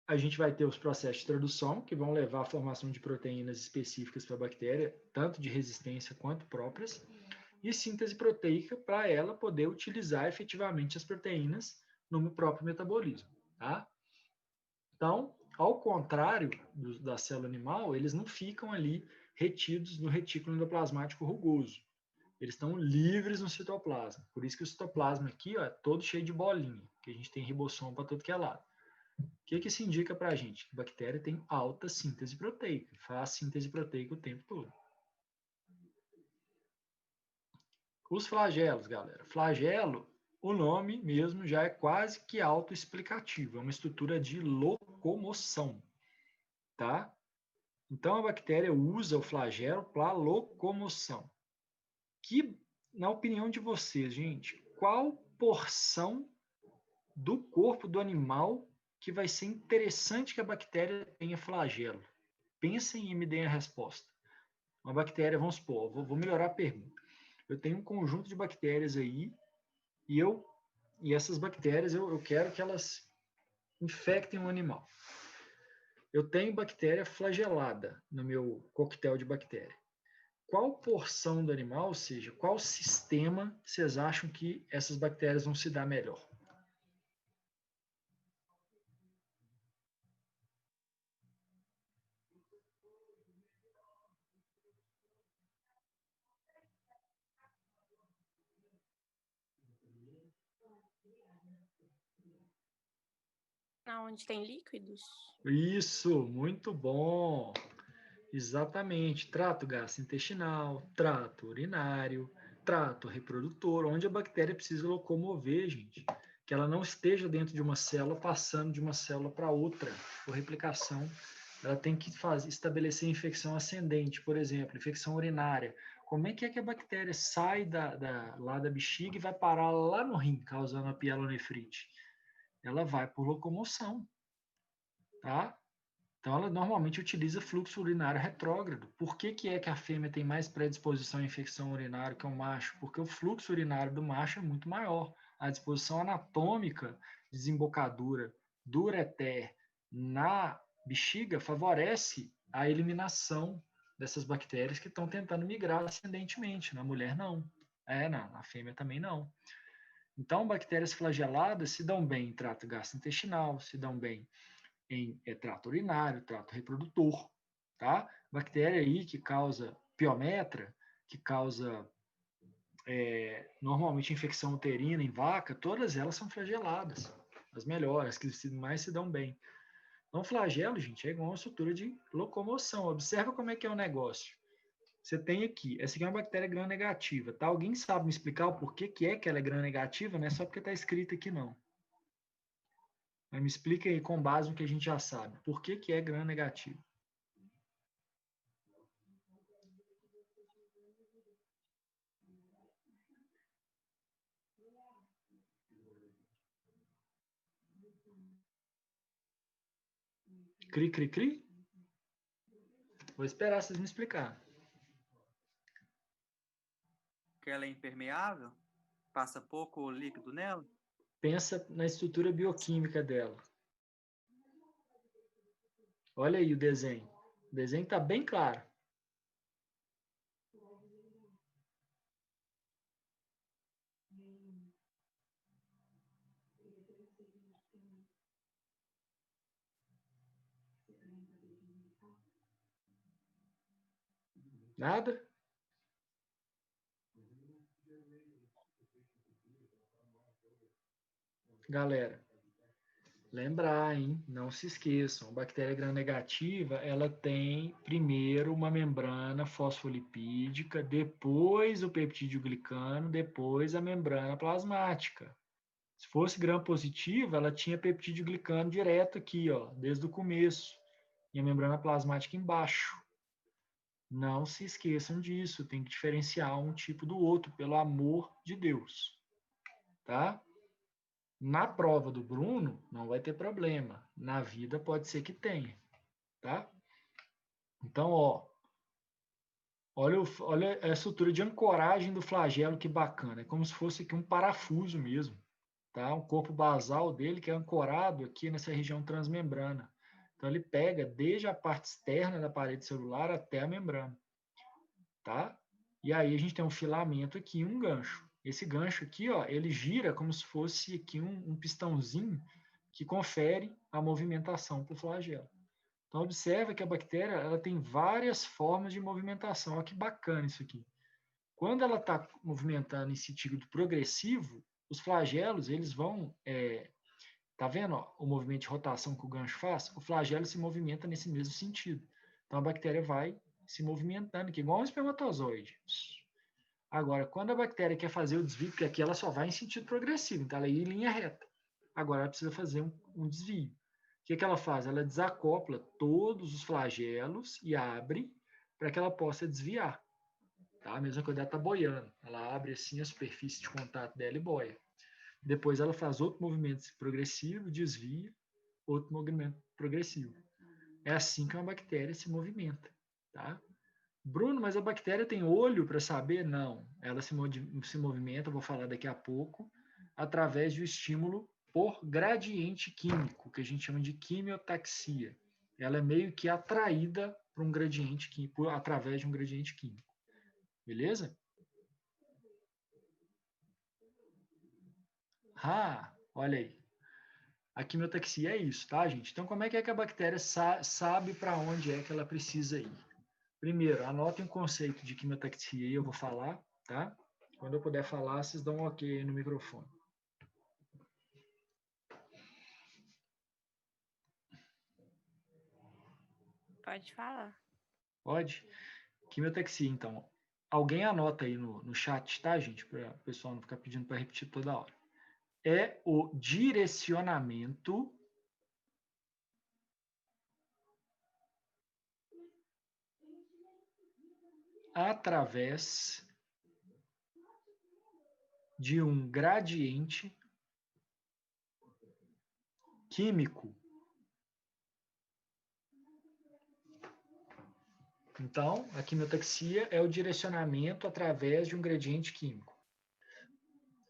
a gente vai ter os processos de tradução, que vão levar à formação de proteínas específicas para a bactéria, tanto de resistência quanto próprias, e síntese proteica para ela poder utilizar efetivamente as proteínas no próprio metabolismo, tá? Então, ao contrário da célula animal, eles não ficam ali retidos no retículo endoplasmático rugoso. Eles estão livres no citoplasma. Por isso que o citoplasma aqui, ó, é todo cheio de bolinha, que a gente tem ribossomo para todo que é lado. O que isso indica para a gente? Que a bactéria tem alta síntese proteica, faz síntese proteica o tempo todo. Os flagelos, galera. Flagelo, o nome mesmo já é quase que autoexplicativo. É uma estrutura de locomoção, tá? Então, a bactéria usa o flagelo para locomoção. Que, na opinião de vocês, gente, qual porção do corpo do animal que vai ser interessante que a bactéria tenha flagelo? Pensem e me deem a resposta. Uma bactéria, vamos supor, vou melhorar a pergunta. Eu tenho um conjunto de bactérias aí e essas bactérias eu quero que elas infectem um animal. Eu tenho bactéria flagelada no meu coquetel de bactéria. Qual porção do animal, ou seja, qual sistema vocês acham que essas bactérias vão se dar melhor? Onde tem líquidos? Isso, muito bom. Exatamente. Trato gastrointestinal, trato urinário, trato reprodutor, onde a bactéria precisa locomover, gente. Que ela não esteja dentro de uma célula, passando de uma célula para outra, por replicação. Ela tem que estabelecer infecção ascendente, por exemplo, infecção urinária. Como é que a bactéria sai lá da bexiga e vai parar lá no rim, causando a pielonefrite? Ela vai por locomoção, tá? Então, ela normalmente utiliza fluxo urinário retrógrado. Por que é que a fêmea tem mais predisposição à infecção urinária que o macho? Porque o fluxo urinário do macho é muito maior. A disposição anatômica de desembocadura do ureter na Bexiga favorece a eliminação dessas bactérias que estão tentando migrar ascendentemente. Na mulher, não. Na fêmea também não. Então, bactérias flageladas se dão bem em trato gastrointestinal, se dão bem em trato urinário, trato reprodutor, tá? Bactéria aí que causa piometra, que causa normalmente infecção uterina em vaca, todas elas são flageladas. As melhores, as que mais se dão bem. Então, flagelo, gente, é igual uma estrutura de locomoção. Observa como é que é o negócio. Você tem aqui, essa aqui é uma bactéria gram-negativa, tá? Alguém sabe me explicar o porquê que ela é gram-negativa? Não é só porque está escrito aqui, não. Mas me explica aí, com base no que a gente já sabe. Por que é gram-negativo? Cri, cri, cri? Vou esperar vocês me explicar. Que ela é impermeável? Passa pouco líquido nela? Pensa na estrutura bioquímica dela. Olha aí o desenho. O desenho está bem claro. Nada? Galera, lembrar, hein? Não se esqueçam, a bactéria gram-negativa, ela tem primeiro uma membrana fosfolipídica, depois o peptídeo glicano, depois a membrana plasmática. Se fosse gram-positiva, ela tinha peptídeo glicano direto aqui, ó, desde o começo, e a membrana plasmática embaixo. Não se esqueçam disso, tem que diferenciar um tipo do outro, pelo amor de Deus. Tá? Na prova do Bruno, não vai ter problema. Na vida pode ser que tenha. Tá? Então, olha a estrutura de ancoragem do flagelo, que bacana. É como se fosse aqui um parafuso mesmo. Tá? Um corpo basal dele que é ancorado aqui nessa região transmembrana. Então, ele pega desde a parte externa da parede celular até a membrana. Tá? E aí a gente tem um filamento aqui e um gancho. Esse gancho aqui, ó, ele gira como se fosse aqui um pistãozinho que confere a movimentação para o flagelo. Então, observa que a bactéria ela tem várias formas de movimentação. Olha que bacana isso aqui. Quando ela está movimentando em sentido progressivo, os flagelos, eles vão... tá vendo ó, o movimento de rotação que o gancho faz? O flagelo se movimenta nesse mesmo sentido. Então, a bactéria vai se movimentando, que é igual um espermatozoide. Agora, quando a bactéria quer fazer o desvio, porque aqui ela só vai em sentido progressivo, então ela ia em linha reta. Agora ela precisa fazer um desvio. O que ela faz? Ela desacopla todos os flagelos e abre para que ela possa desviar. Tá? A mesma coisa, ela está boiando. Ela abre assim a superfície de contato dela e boia. Depois ela faz outro movimento progressivo, desvia, outro movimento progressivo. É assim que uma bactéria se movimenta. Tá? Bruno, mas a bactéria tem olho para saber? Não. Ela se movimenta, vou falar daqui a pouco, através do estímulo por gradiente químico, que a gente chama de quimiotaxia. Ela é meio que atraída por um gradiente químico, através de um gradiente químico. Beleza? Olha aí. A quimiotaxia é isso, tá, gente? Então, como é que a bactéria sabe para onde é que ela precisa ir? Primeiro, anotem o conceito de quimiotaxia aí, eu vou falar, tá? Quando eu puder falar, vocês dão um ok aí no microfone. Pode falar. Pode? Quimiotaxia, então. Alguém anota aí no chat, tá, gente? Para o pessoal não ficar pedindo para repetir toda hora. É o direcionamento através de um gradiente químico. Então, a quimiotaxia é o direcionamento através de um gradiente químico.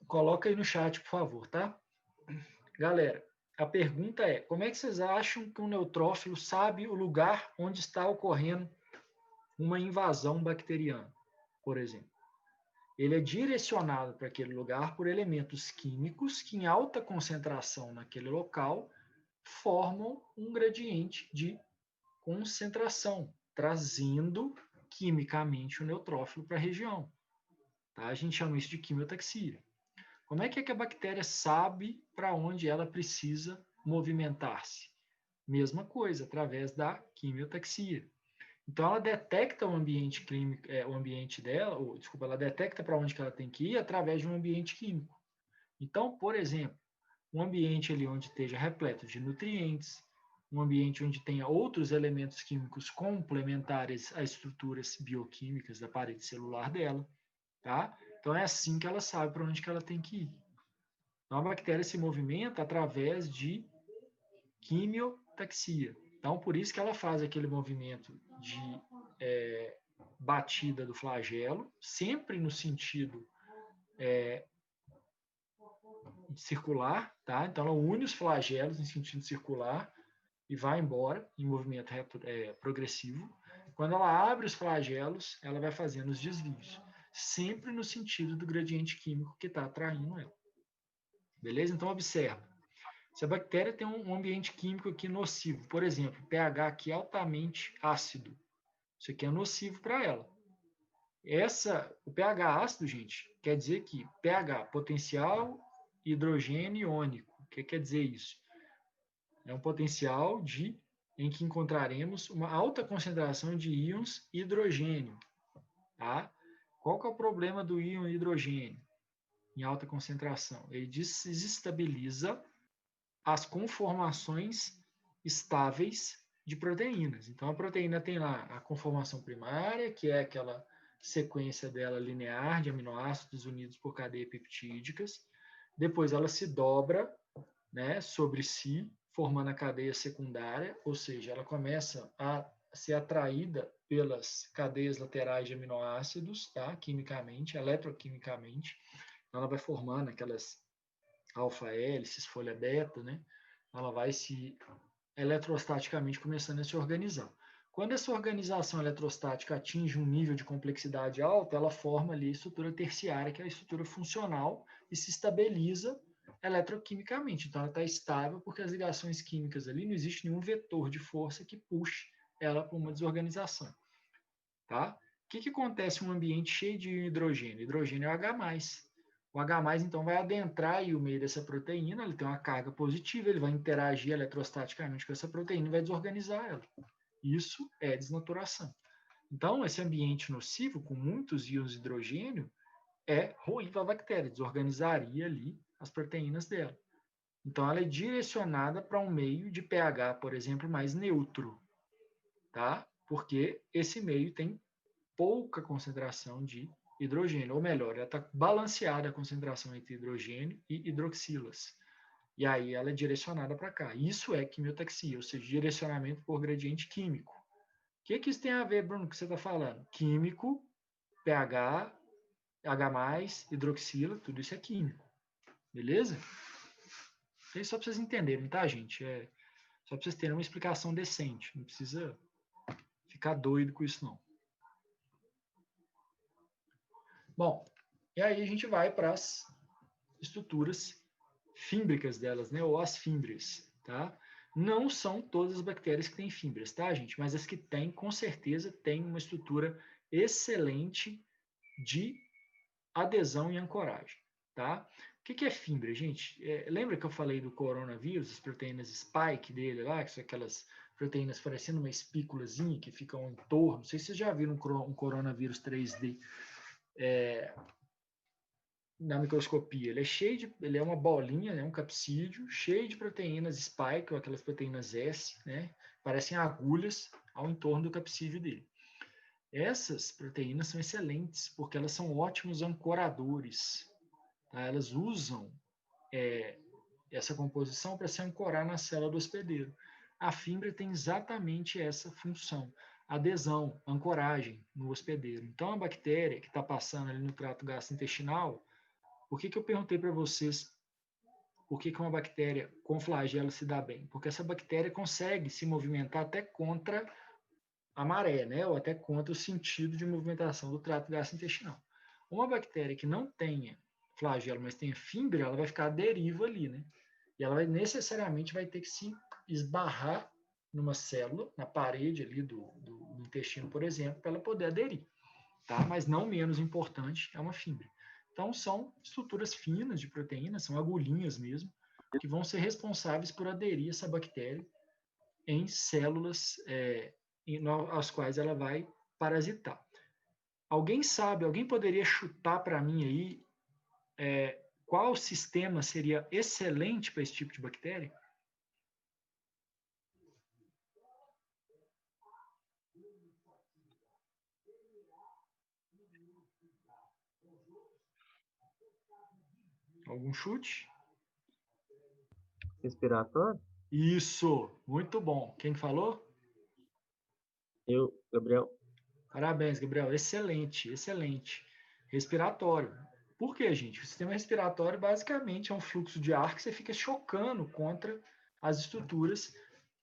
Coloca aí no chat, por favor, tá? Galera, a pergunta é, como é que vocês acham que um neutrófilo sabe o lugar onde está ocorrendo uma invasão bacteriana, por exemplo? Ele é direcionado para aquele lugar por elementos químicos que, em alta concentração naquele local, formam um gradiente de concentração, trazendo quimicamente o neutrófilo para a região. Tá? A gente chama isso de quimiotaxia. Como é que a bactéria sabe para onde ela precisa movimentar-se? Mesma coisa, através da quimiotaxia. Então, ela detecta o ambiente químico, o ambiente dela, ela detecta para onde que ela tem que ir através de um ambiente químico. Então, por exemplo, um ambiente ali onde esteja repleto de nutrientes, um ambiente onde tenha outros elementos químicos complementares às estruturas bioquímicas da parede celular dela, tá? Então, é assim que ela sabe para onde que ela tem que ir. Então, a bactéria se movimenta através de quimiotaxia. Então, por isso que ela faz aquele movimento de batida do flagelo, sempre no sentido circular, tá? Então, ela une os flagelos em sentido circular e vai embora em movimento progressivo. Quando ela abre os flagelos, ela vai fazendo os desvios, sempre no sentido do gradiente químico que está atraindo ela. Beleza? Então, observa. Se a bactéria tem um ambiente químico aqui nocivo, por exemplo, pH aqui altamente ácido, isso aqui é nocivo para ela. O pH ácido, gente, quer dizer que pH, potencial hidrogênio iônico. O que quer dizer isso? É um potencial em que encontraremos uma alta concentração de íons hidrogênio. Tá? Qual que é o problema do íon hidrogênio em alta concentração? Ele desestabiliza as conformações estáveis de proteínas. Então, a proteína tem lá a conformação primária, que é aquela sequência dela linear de aminoácidos unidos por cadeia peptídicas. Depois, ela se dobra, né, sobre si, formando a cadeia secundária, ou seja, ela começa a ser atraída pelas cadeias laterais de aminoácidos, tá, quimicamente, eletroquimicamente. Ela vai formando aquelas alfa-hélices, folha beta, né? Ela vai se eletrostaticamente começando a se organizar. Quando essa organização eletrostática atinge um nível de complexidade alta, ela forma ali a estrutura terciária, que é a estrutura funcional, e se estabiliza eletroquimicamente. Então, ela está estável porque as ligações químicas ali não existe nenhum vetor de força que puxe ela para uma desorganização. Tá? O que acontece em um ambiente cheio de hidrogênio? Hidrogênio é o H+. O H+, então, vai adentrar aí o meio dessa proteína, ele tem uma carga positiva, ele vai interagir eletrostaticamente com essa proteína e vai desorganizar ela. Isso é desnaturação. Então, esse ambiente nocivo, com muitos íons de hidrogênio, é ruim para a bactéria, desorganizaria ali as proteínas dela. Então, ela é direcionada para um meio de pH, por exemplo, mais neutro, tá? Porque esse meio tem pouca concentração de hidrogênio, ou melhor, ela está balanceada a concentração entre hidrogênio e hidroxilas. E aí ela é direcionada para cá. Isso é quimiotaxia, ou seja, direcionamento por gradiente químico. O que isso tem a ver, Bruno, com o que você está falando? Químico, pH, H+, hidroxila, tudo isso é químico. Beleza? Isso é só para vocês entenderem, tá, gente? Só para vocês terem uma explicação decente. Não precisa ficar doido com isso, não. Bom, e aí a gente vai para as estruturas fímbricas delas, né? Ou as fímbrias, tá? Não são todas as bactérias que têm fímbrias, tá, gente? Mas as que têm, com certeza, têm uma estrutura excelente de adesão e ancoragem, tá? O que é fímbria, gente? Lembra que eu falei do coronavírus, as proteínas spike dele lá, que são aquelas proteínas parecendo uma espículazinha que ficam em torno? Não sei se vocês já viram um coronavírus 3D na microscopia. Ele é uma bolinha, né, um capsídeo, cheio de proteínas spike, ou aquelas proteínas S, né? Parecem agulhas ao entorno do capsídeo dele. Essas proteínas são excelentes, porque elas são ótimos ancoradores. Tá? Elas usam essa composição para se ancorar na célula do hospedeiro. A fímbria tem exatamente essa função. Adesão, ancoragem no hospedeiro. Então, a bactéria que está passando ali no trato gastrointestinal, por que eu perguntei para vocês por que uma bactéria com flagelo se dá bem? Porque essa bactéria consegue se movimentar até contra a maré, né? Ou até contra o sentido de movimentação do trato gastrointestinal. Uma bactéria que não tenha flagelo, mas tenha fímbria, ela vai ficar à deriva ali, né? E ela necessariamente vai ter que se esbarrar numa célula, na parede ali do intestino, por exemplo, para ela poder aderir, tá? Mas não menos importante é uma fímbria. Então, são estruturas finas de proteína, são agulhinhas mesmo, que vão ser responsáveis por aderir essa bactéria em células às quais ela vai parasitar. Alguém sabe, alguém poderia chutar para mim aí qual sistema seria excelente para esse tipo de bactéria? Algum chute? Respiratório? Isso, muito bom. Quem falou? Eu, Gabriel. Parabéns, Gabriel. Excelente, excelente. Respiratório. Por quê, gente? O sistema respiratório basicamente é um fluxo de ar que você fica chocando contra as estruturas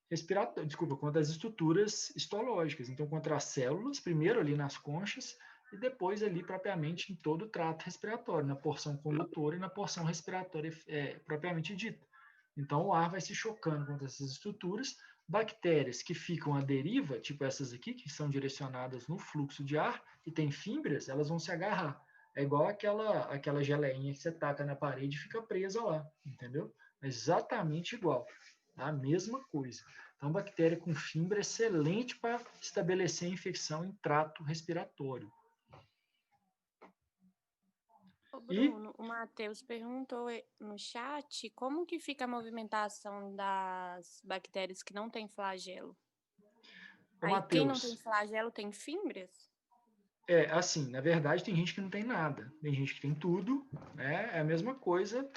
respiratórias, desculpa, contra as estruturas histológicas. Então, contra as células, primeiro ali nas conchas e depois ali propriamente em todo o trato respiratório, na porção condutora e na porção respiratória propriamente dita. Então, o ar vai se chocando contra essas estruturas. Bactérias que ficam à deriva, tipo essas aqui, que são direcionadas no fluxo de ar e tem fímbrias, elas vão se agarrar. É igual aquela geleinha que você taca na parede e fica presa lá, entendeu? É exatamente igual. A mesma coisa. Então, bactéria com fímbria é excelente para estabelecer infecção em trato respiratório. Ô, Bruno, o Matheus perguntou no chat como que fica a movimentação das bactérias que não têm flagelo. Ô, Aí Matheus, quem não tem flagelo tem fímbrias? Assim, na verdade tem gente que não tem nada, tem gente que tem tudo, né? É a mesma coisa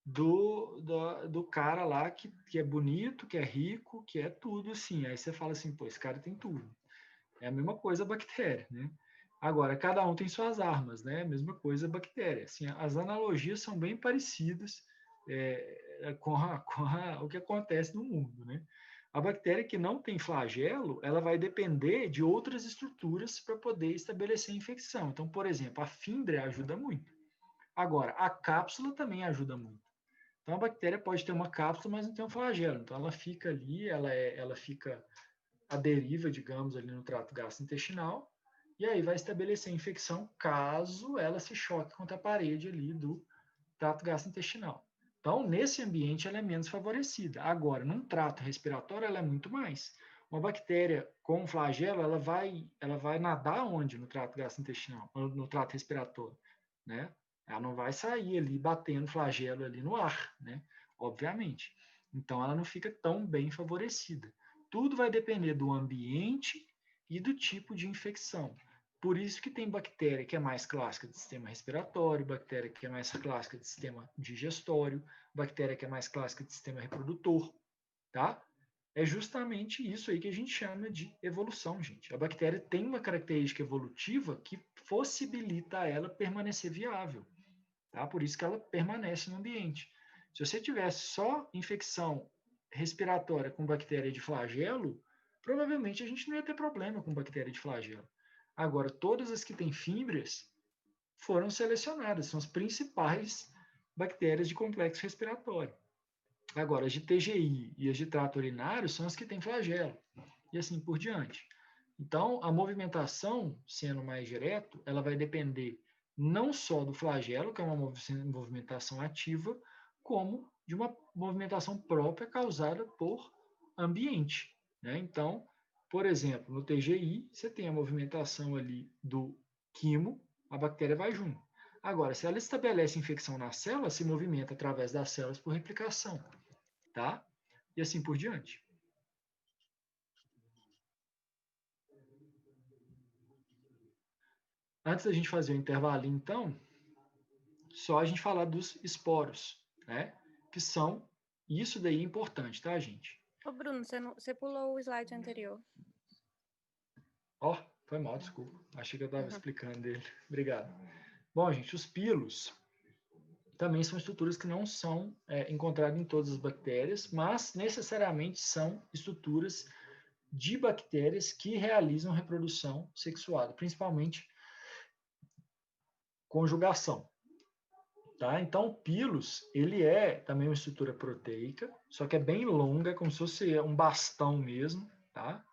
do cara lá que é bonito, que é rico, que é tudo, assim. Aí você fala assim, pô, esse cara tem tudo. É a mesma coisa a bactéria, né? Agora, cada um tem suas armas, né? A mesma coisa a bactéria. Assim, as analogias são bem parecidas com o que acontece no mundo, né? A bactéria que não tem flagelo, ela vai depender de outras estruturas para poder estabelecer a infecção. Então, por exemplo, a fímbria ajuda muito. Agora, a cápsula também ajuda muito. Então, a bactéria pode ter uma cápsula, mas não tem um flagelo. Então, ela fica ali, ela fica à deriva, digamos, ali no trato gastrointestinal, e aí vai estabelecer a infecção caso ela se choque contra a parede ali do trato gastrointestinal. Então, nesse ambiente, ela é menos favorecida. Agora, num trato respiratório, ela é muito mais. Uma bactéria com flagelo, ela vai nadar onde no trato gastrointestinal, no trato respiratório, né? Ela não vai sair ali batendo flagelo ali no ar, né? Obviamente. Então, ela não fica tão bem favorecida. Tudo vai depender do ambiente e do tipo de infecção. Por isso que tem bactéria que é mais clássica do sistema respiratório, bactéria que é mais clássica do sistema digestório, bactéria que é mais clássica do sistema reprodutor, tá? É justamente isso aí que a gente chama de evolução, gente. A bactéria tem uma característica evolutiva que possibilita a ela permanecer viável, tá? Por isso que ela permanece no ambiente. Se você tivesse só infecção respiratória com bactéria de flagelo, provavelmente a gente não ia ter problema com bactéria de flagelo. Agora, todas as que têm fímbrias foram selecionadas, são as principais bactérias de complexo respiratório. Agora, as de TGI e as de trato urinário são as que têm flagelo, e assim por diante. Então, a movimentação, sendo mais direto, ela vai depender não só do flagelo, que é uma movimentação ativa, como de uma movimentação própria causada por ambiente, né? Então, por exemplo, no TGI, você tem a movimentação ali do quimo, a bactéria vai junto. Agora, se ela estabelece infecção na célula, se movimenta através das células por replicação, tá? E assim por diante. Antes da gente fazer o intervalo, então, só a gente falar dos esporos, né? Que são, isso daí é importante, tá, gente? Ô, Bruno, você pulou o slide anterior. Ó, foi mal, desculpa. Achei que eu estava explicando ele. Obrigado. Bom, gente, os pilos, também são estruturas que não são encontradas em todas as bactérias, mas necessariamente são estruturas de bactérias que realizam reprodução sexuada, principalmente conjugação. Tá? Então, o pilus, ele é também uma estrutura proteica, só que é bem longa, como se fosse um bastão mesmo, tá?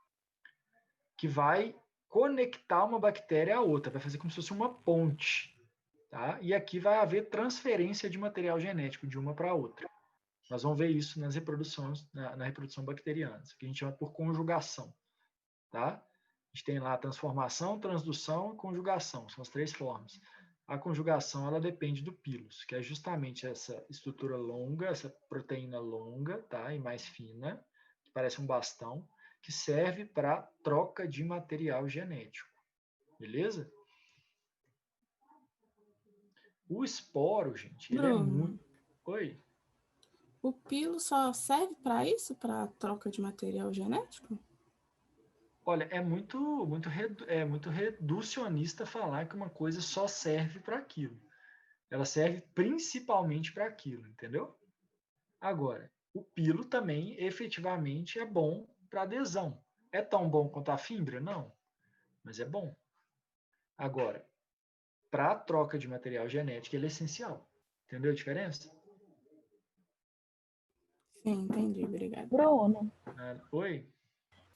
Que vai conectar uma bactéria à outra, vai fazer como se fosse uma ponte. Tá? E aqui vai haver transferência de material genético de uma para a outra. Nós vamos ver isso nas reproduções, na reprodução bacteriana, que a gente chama por conjugação. Tá? A gente tem lá a transformação, transdução e conjugação, são as 3 formas. A conjugação ela depende do pilus, que é justamente essa estrutura longa, essa proteína longa, tá? E mais fina, que parece um bastão, que serve para troca de material genético. Beleza? O esporo, gente, ele é muito... Oi? O pilo só serve para isso, para troca de material genético? Olha, é muito reducionista falar que uma coisa só serve para aquilo. Ela serve principalmente para aquilo, entendeu? Agora, o pilo também efetivamente é bom para adesão. É tão bom quanto a fibra? Não, mas é bom. Agora, para a troca de material genético, ele é essencial. Entendeu a diferença? Sim, entendi, obrigada. Bruno, Oi?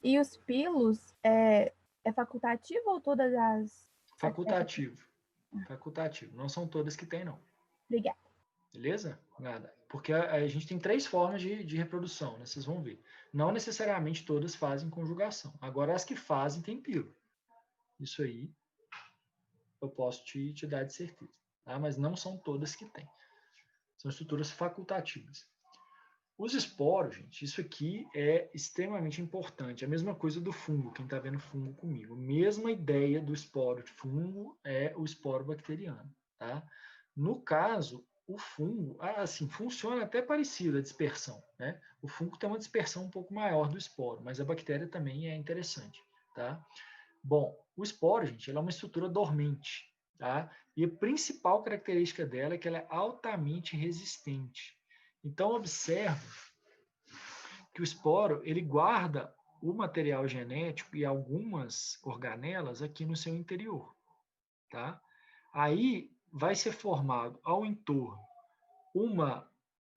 e os pilos é facultativo ou todas as... Facultativo. Facultativo. Não são todas que tem, não. Obrigada. Beleza? Nada. Porque a gente tem 3 formas de reprodução, né? Vocês vão ver. Não necessariamente todas fazem conjugação. Agora, as que fazem, tem pilo. Isso aí eu posso te dar de certeza. Tá? Mas não são todas que tem. São estruturas facultativas. Os esporos, gente, isso aqui é extremamente importante. A mesma coisa do fungo, quem está vendo fungo comigo. A mesma ideia do esporo de fungo é o esporo bacteriano. Tá? No caso, o fungo, assim, funciona até parecido a dispersão. Né? O fungo tem uma dispersão um pouco maior do esporo, mas a bactéria também é interessante. Tá? Bom, o esporo, gente, ela é uma estrutura dormente. Tá? E a principal característica dela é que ela é altamente resistente. Então, observe que o esporo ele guarda o material genético e algumas organelas aqui no seu interior. Tá? Aí vai ser formado ao entorno uma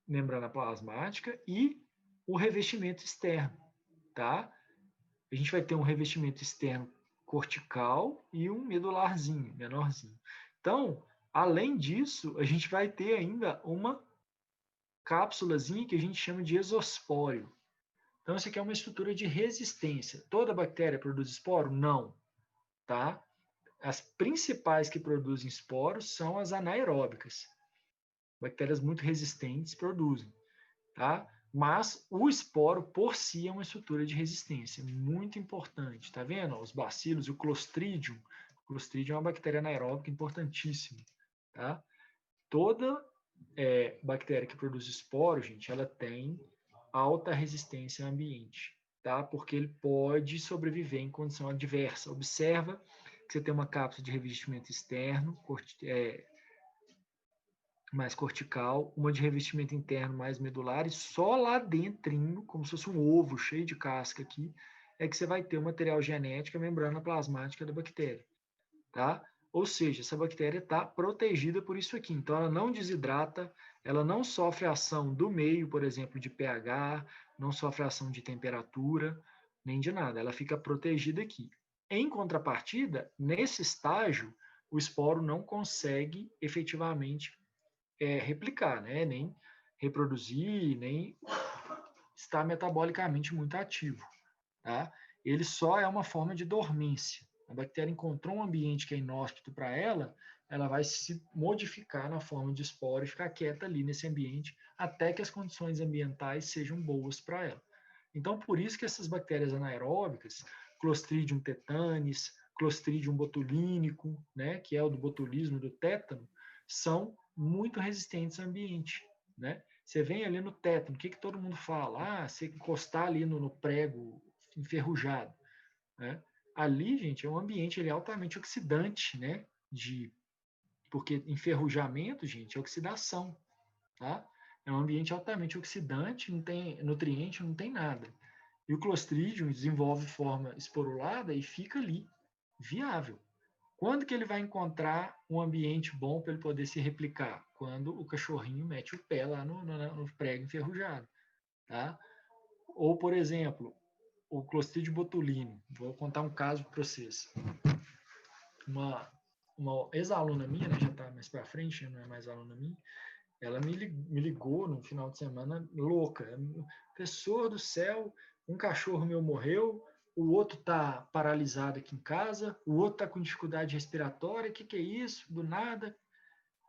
membrana plasmática e o revestimento externo. Tá? A gente vai ter um revestimento externo cortical e um medularzinho, menorzinho. Então, além disso, a gente vai ter ainda uma cápsulazinha que a gente chama de exospóreo. Então, isso aqui é uma estrutura de resistência. Toda bactéria produz esporo? Não. Tá? As principais que produzem esporos são as anaeróbicas. Bactérias muito resistentes produzem. Tá? Mas o esporo, por si, é uma estrutura de resistência. Muito importante. Tá vendo? Os bacilos e o Clostridium. O Clostridium é uma bactéria anaeróbica importantíssima. Tá? Toda bactéria que produz esporo, gente, ela tem alta resistência ao ambiente, tá? Porque ele pode sobreviver em condição adversa. Observa que você tem uma cápsula de revestimento externo, mais cortical, uma de revestimento interno mais medular, e só lá dentro, como se fosse um ovo cheio de casca aqui, é que você vai ter o material genético, a membrana plasmática da bactéria, tá? Ou seja, essa bactéria está protegida por isso aqui. Então, ela não desidrata, ela não sofre ação do meio, por exemplo, de pH, não sofre ação de temperatura, nem de nada. Ela fica protegida aqui. Em contrapartida, nesse estágio, o esporo não consegue efetivamente replicar, né? Nem reproduzir, nem estar metabolicamente muito ativo. Tá? Ele só é uma forma de dormência. A bactéria encontrou um ambiente que é inóspito para ela, ela vai se modificar na forma de esporo e ficar quieta ali nesse ambiente até que as condições ambientais sejam boas para ela. Então, por isso que essas bactérias anaeróbicas, Clostridium tetanis, Clostridium botulínico, né, que é o do botulismo, do tétano, são muito resistentes ao ambiente. Né? Você vem ali no tétano, o que todo mundo fala? Você encostar ali no prego enferrujado. Né? Ali, gente, é um ambiente ele é altamente oxidante, né? De porque enferrujamento, gente, é oxidação, tá? É um ambiente altamente oxidante, não tem nutriente, não tem nada. E o Clostridium desenvolve forma esporulada e fica ali, viável. Quando que ele vai encontrar um ambiente bom para ele poder se replicar? Quando o cachorrinho mete o pé lá no prego enferrujado, tá? Ou, por exemplo, o Clostridium botulinum. Vou contar um caso para vocês. Uma ex-aluna minha, né, já está mais para frente, não é mais aluna minha, ela me ligou no final de semana louca. Professor do céu, um cachorro meu morreu, o outro está paralisado aqui em casa, o outro está com dificuldade respiratória, o que é isso? Do nada.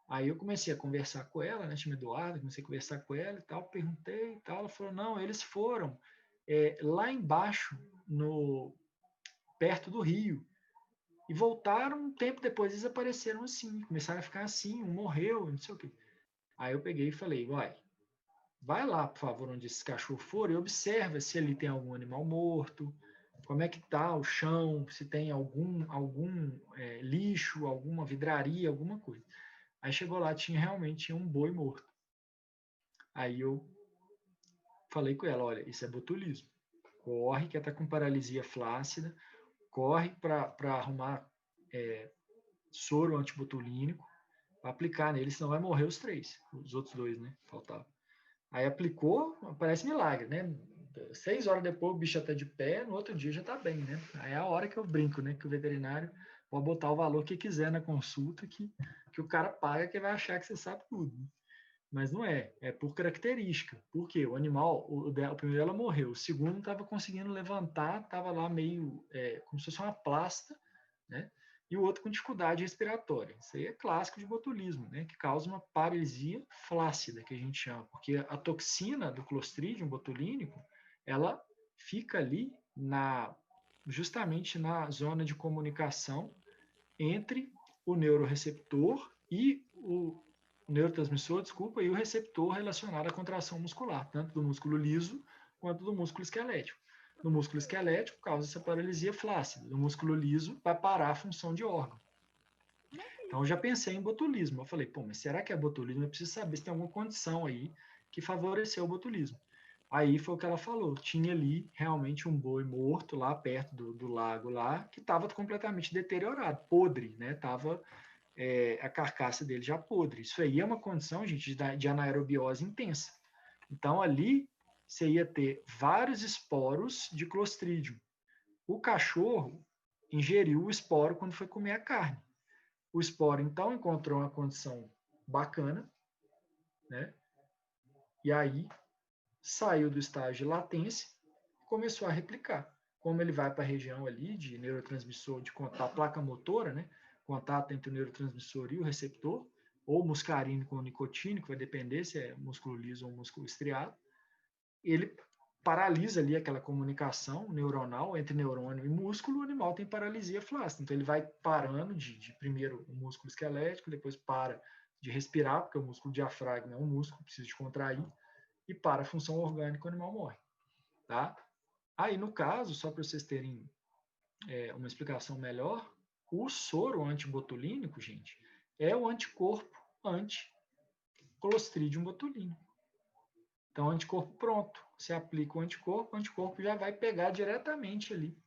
Aí eu comecei a conversar com ela, né, chama Eduardo, comecei a conversar com ela e tal, perguntei e tal, ela falou, não, eles foram lá embaixo, perto do rio, e voltaram um tempo depois, eles apareceram assim, começaram a ficar assim, um morreu, não sei o quê. Aí eu peguei e falei, vai lá, por favor, onde esses cachorros foram e observa se ali tem algum animal morto, como é que tá o chão, se tem algum lixo, alguma vidraria, alguma coisa. Aí chegou lá, realmente tinha um boi morto. Aí eu falei com ela, olha, isso é botulismo. Corre, que ela está com paralisia flácida, corre para arrumar soro antibotulínico, para aplicar nele, senão vai morrer os 3, os outros 2, né? Faltavam. Aí aplicou, parece milagre, né? 6 horas depois o bicho já está de pé, no outro dia já está bem, né? Aí é a hora que eu brinco, né? Que o veterinário pode botar o valor que quiser na consulta, que o cara paga, que vai achar que você sabe tudo. Né? Mas não é por característica. Por quê? O animal, o primeiro ela morreu, o segundo não estava conseguindo levantar, estava lá meio como se fosse uma plasta, né? E o outro com dificuldade respiratória. Isso aí é clássico de botulismo, né? Que causa uma paralisia flácida, que a gente chama, porque a toxina do Clostridium botulínico, ela fica ali justamente na zona de comunicação entre o neuroreceptor e o neurotransmissor, desculpa, e o receptor relacionado à contração muscular, tanto do músculo liso quanto do músculo esquelético. No músculo esquelético, causa essa paralisia flácida. No músculo liso, vai parar a função de órgão. Então, eu já pensei em botulismo. Eu falei, mas será que é botulismo? Eu preciso saber se tem alguma condição aí que favoreceu o botulismo. Aí foi o que ela falou. Tinha ali realmente um boi morto lá perto do lago lá, que estava completamente deteriorado, podre, né? Tava a carcaça dele já podre. Isso aí é uma condição, gente, de anaerobiose intensa. Então, ali você ia ter vários esporos de Clostridium. O cachorro ingeriu o esporo quando foi comer a carne. O esporo, então, encontrou uma condição bacana, né? E aí saiu do estágio de latência e começou a replicar. Como ele vai para a região ali de neurotransmissor, de contato, placa motora, né? Contato entre o neurotransmissor e o receptor, ou muscarínico ou nicotínico, vai depender se é músculo liso ou músculo estriado. Ele paralisa ali aquela comunicação neuronal entre neurônio e músculo, o animal tem paralisia flácida. Então, ele vai parando primeiro o músculo esquelético, depois para de respirar, porque o músculo diafragma é um músculo, precisa de contrair, e para a função orgânica, o animal morre. Tá? Aí, no caso, só para vocês terem uma explicação melhor, o soro antibotulínico, gente, é o anticorpo anti-Clostridium botulínico. Então, anticorpo pronto. Você aplica o anticorpo já vai pegar diretamente ali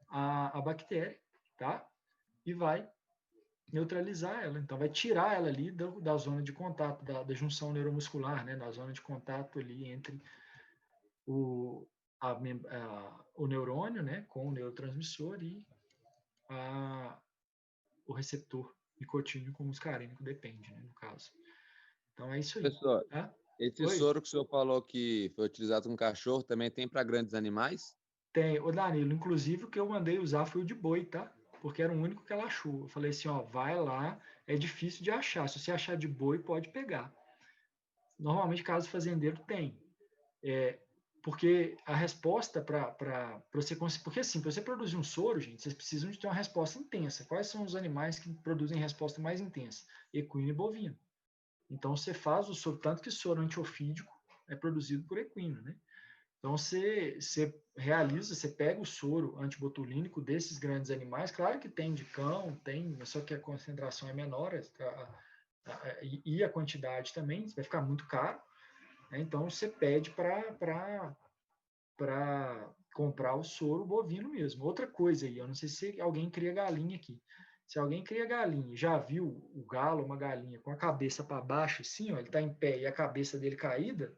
a bactéria, tá? E vai neutralizar ela. Então, vai tirar ela ali da zona de contato, da junção neuromuscular, né? Da zona de contato ali entre o neurônio, né? Com o neurotransmissor e o receptor nicotínico muscarínico, depende, né? No caso. Então, é isso aí. Professor, tá? esse soro que o senhor falou que foi utilizado com cachorro também tem para grandes animais? Tem. Ô, Danilo, inclusive o que eu mandei usar foi o de boi, tá? Porque era o único que ela achou. Eu falei assim, vai lá, é difícil de achar. Se você achar de boi, pode pegar. Normalmente, caso fazendeiro tem. Porque a resposta para você conseguir... Porque assim, para você produzir um soro, gente, vocês precisam de ter uma resposta intensa. Quais são os animais que produzem resposta mais intensa? Equino e bovino. Então, você faz o soro, tanto que soro antiofídico é produzido por equino, né? Então, você realiza, você pega o soro antibotulínico desses grandes animais, claro que tem de cão, tem, só que a concentração é menor, e a quantidade também, vai ficar muito caro, né? Então, você pede para comprar o soro bovino mesmo. Outra coisa aí, eu não sei se alguém cria galinha aqui. Se alguém cria galinha, já viu o galo, uma galinha, com a cabeça para baixo, assim, ó, ele está em pé e a cabeça dele caída,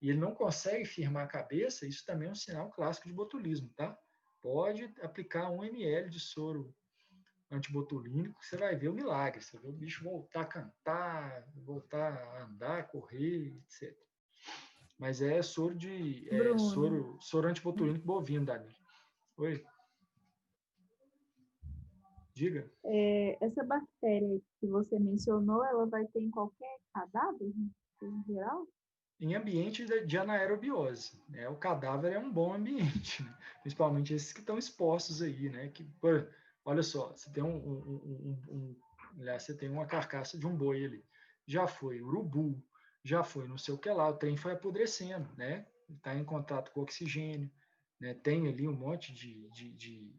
e ele não consegue firmar a cabeça, isso também é um sinal clássico de botulismo, tá? Pode aplicar 1 ml de soro antibotulínico, você vai ver o milagre, você vai ver o bicho voltar a cantar, voltar a andar, correr, etc. Mas é soro Bruno, soro antibotulínico bovino, Dani. Oi? Diga. Essa bactéria que você mencionou, ela vai ter em qualquer cadáver, em geral? Em ambiente de anaerobiose, né? O cadáver é um bom ambiente, né? Principalmente esses que estão expostos aí, né? Que, olha só, você tem você tem uma carcaça de um boi ali, já foi urubu, já foi não sei o que lá, o trem foi apodrecendo, né? Está em contato com oxigênio, né? Tem ali um monte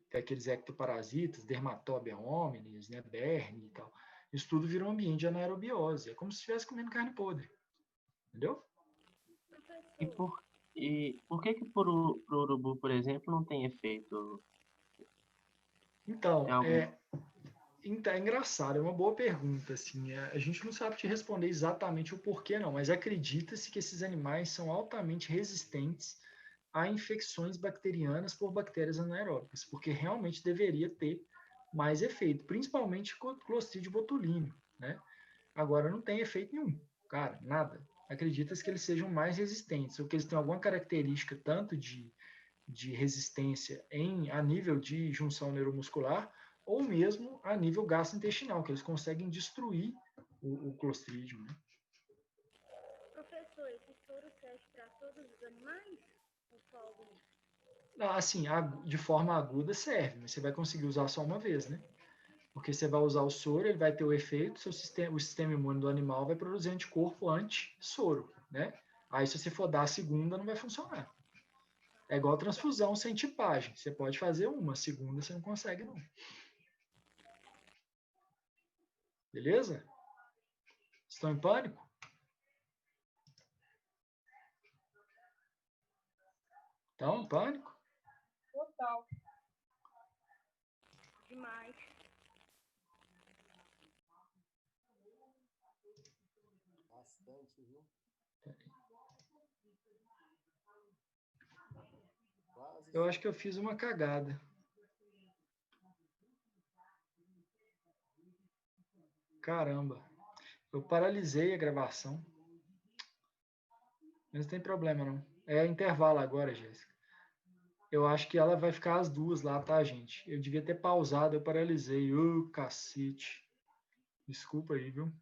daqueles ectoparasitas, Dermatobia hominis, né? Berne e tal. Isso tudo virou um ambiente de anaerobiose, é como se estivesse comendo carne podre, entendeu? E por que pro urubu, por exemplo, não tem efeito? Então, É engraçado, é uma boa pergunta, assim, a gente não sabe te responder exatamente o porquê não, mas acredita-se que esses animais são altamente resistentes a infecções bacterianas por bactérias anaeróbicas, porque realmente deveria ter mais efeito, principalmente com Clostridium botulinum, né? Agora não tem efeito nenhum, cara, nada. Acredita-se que eles sejam mais resistentes, ou que eles têm alguma característica tanto de resistência a nível de junção neuromuscular, ou mesmo a nível gastrointestinal, que eles conseguem destruir o Clostridium. Né? Professor, esse soro serve para todos os animais? Assim, de forma aguda serve, mas você vai conseguir usar só uma vez, né? Porque você vai usar o soro, ele vai ter o efeito, o sistema imune do animal vai produzir anticorpo anti-soro, né? Aí se você for dar a segunda, não vai funcionar. É igual transfusão sem tipagem. Você pode fazer uma, a segunda você não consegue, não. Beleza? Estão em pânico? Estão em pânico? Total. Demais. Bastante, viu? Eu acho que eu fiz uma cagada. Caramba. Eu paralisei a gravação. Mas não tem problema, não. É intervalo agora, Jéssica. Eu acho que ela vai ficar as duas lá, tá, gente? Eu devia ter pausado, eu paralisei. Cacete. Desculpa aí, viu?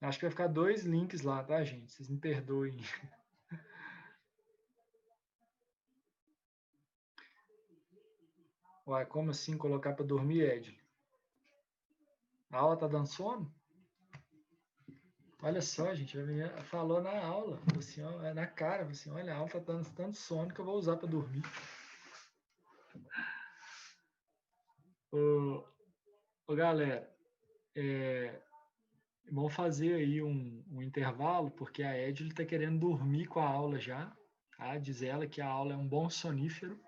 Acho que vai ficar 2 links lá, tá, gente? Vocês me perdoem. Uai, como assim colocar para dormir, Ed? A aula tá dando sono? Olha só, gente, a menina falou na aula, assim, ó, na cara, assim, olha, a aula tá dando tanto sono que eu vou usar para dormir. Ô, galera, vamos fazer aí um intervalo, porque a Ed está querendo dormir com a aula já, tá? Diz ela que a aula é um bom sonífero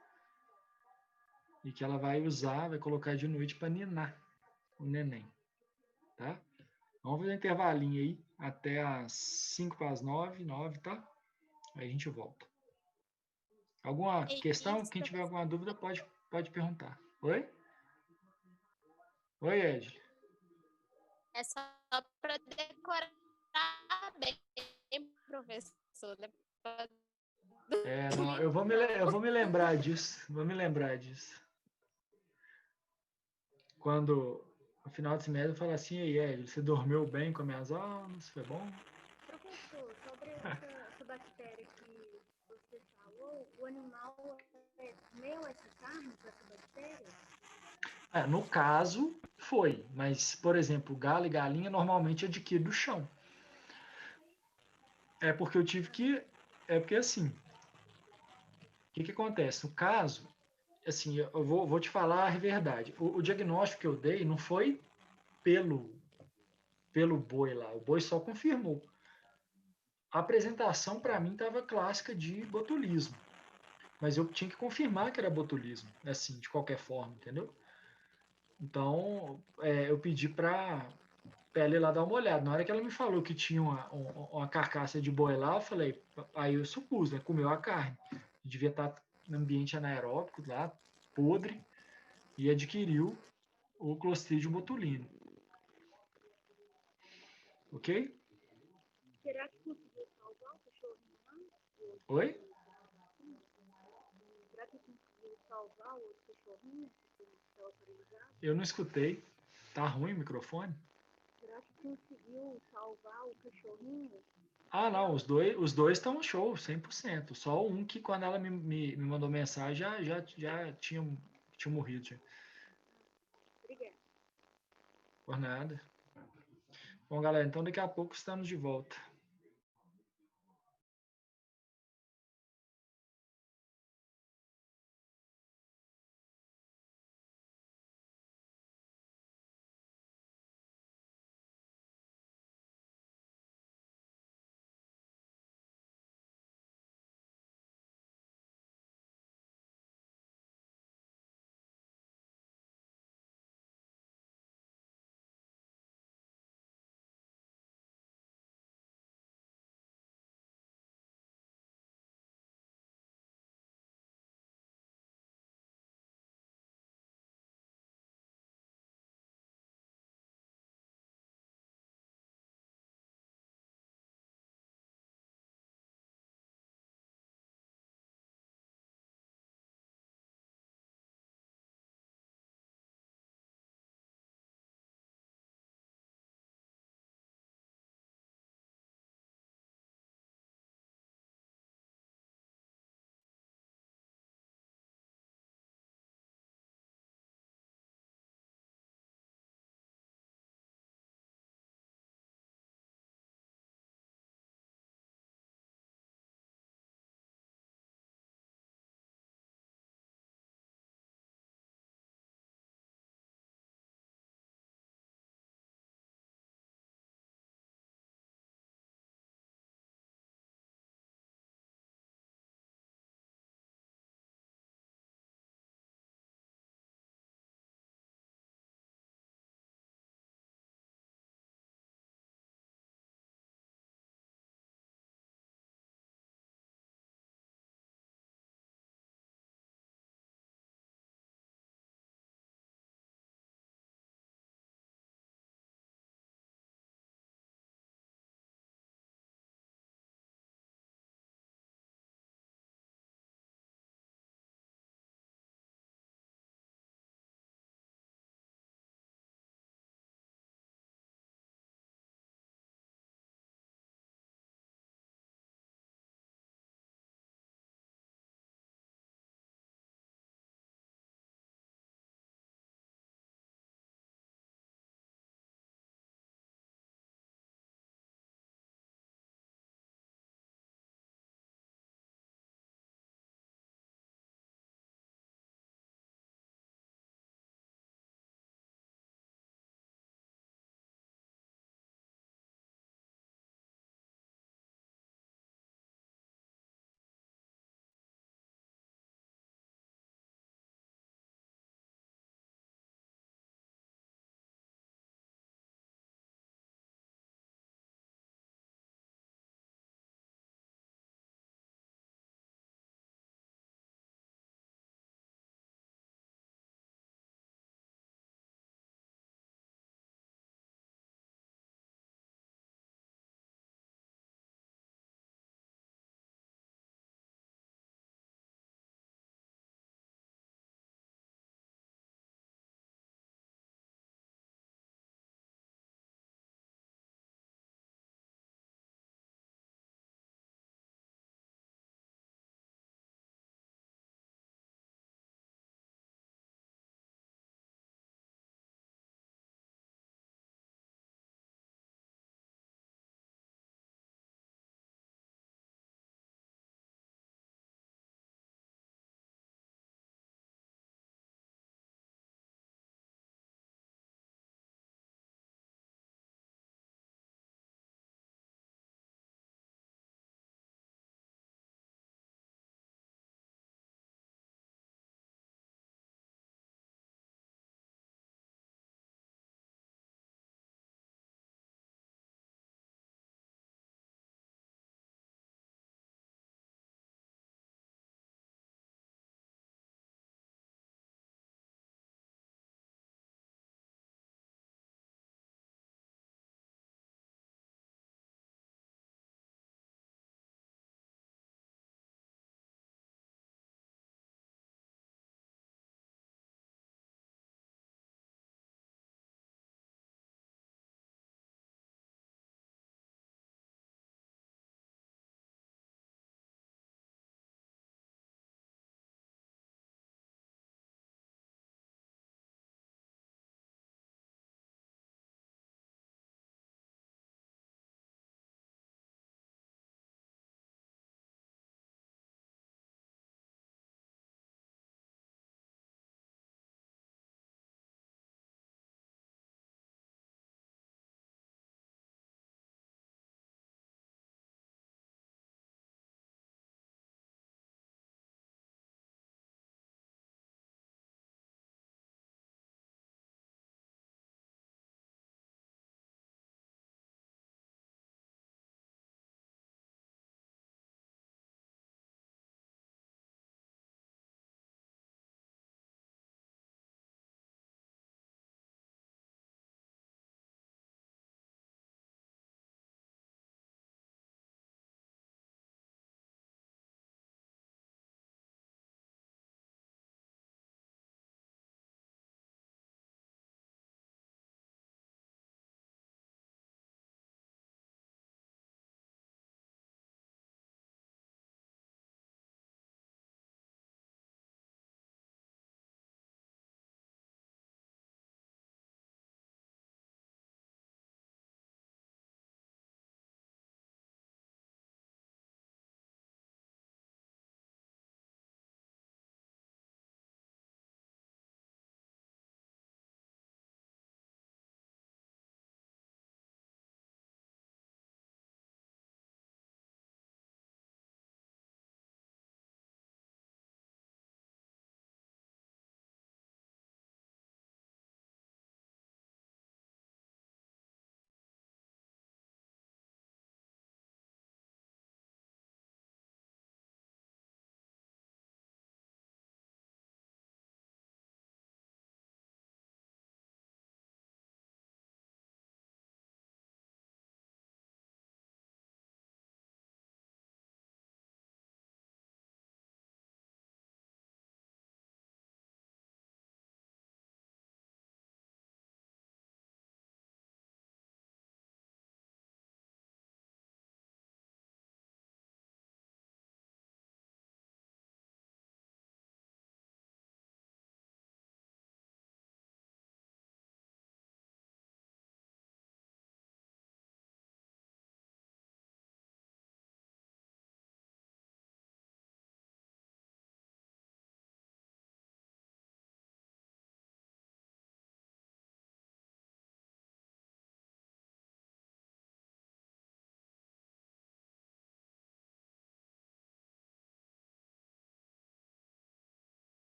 e que ela vai usar, vai colocar de noite para ninar o neném, tá? Vamos fazer um intervalinho aí, até as 5 para as 9, tá? Aí a gente volta. Alguma questão? Quem tiver alguma dúvida pode perguntar. Oi? Oi, Ed. É só para decorar bem, professor. Não, eu vou me lembrar disso. Vou me lembrar disso. Quando no final de semestre eu falo assim, aí, Ed, você dormiu bem com as minhas aulas? Foi bom? Professor, sobre essa bactéria que você falou, o animal comeu essa carne para essa bactéria? No caso, foi. Mas, por exemplo, galo e galinha normalmente adquire do chão. É porque eu tive que... É porque assim, que acontece? No caso, assim, eu vou te falar a verdade. O diagnóstico que eu dei não foi pelo boi lá. O boi só confirmou. A apresentação, para mim, estava clássica de botulismo. Mas eu tinha que confirmar que era botulismo, assim, de qualquer forma, entendeu? Então, eu pedi para ela ir lá dar uma olhada. Na hora que ela me falou que tinha uma carcaça de boi lá, eu falei, aí eu supus, né? Comeu a carne. Devia estar no ambiente anaeróbico lá, podre, e adquiriu o Clostridium botulino. Ok? Será que conseguiu salvar o cachorrinho lá? Oi? Será que conseguiu salvar o outro cachorrinho? Que está autorizado? Eu não escutei. Tá ruim o microfone? Será que conseguiu salvar o cachorrinho? Ah, não, os dois estão show, 100%. Só um que quando ela me mandou mensagem já tinha morrido. Já. Obrigada. Por nada. Bom, galera, então daqui a pouco estamos de volta.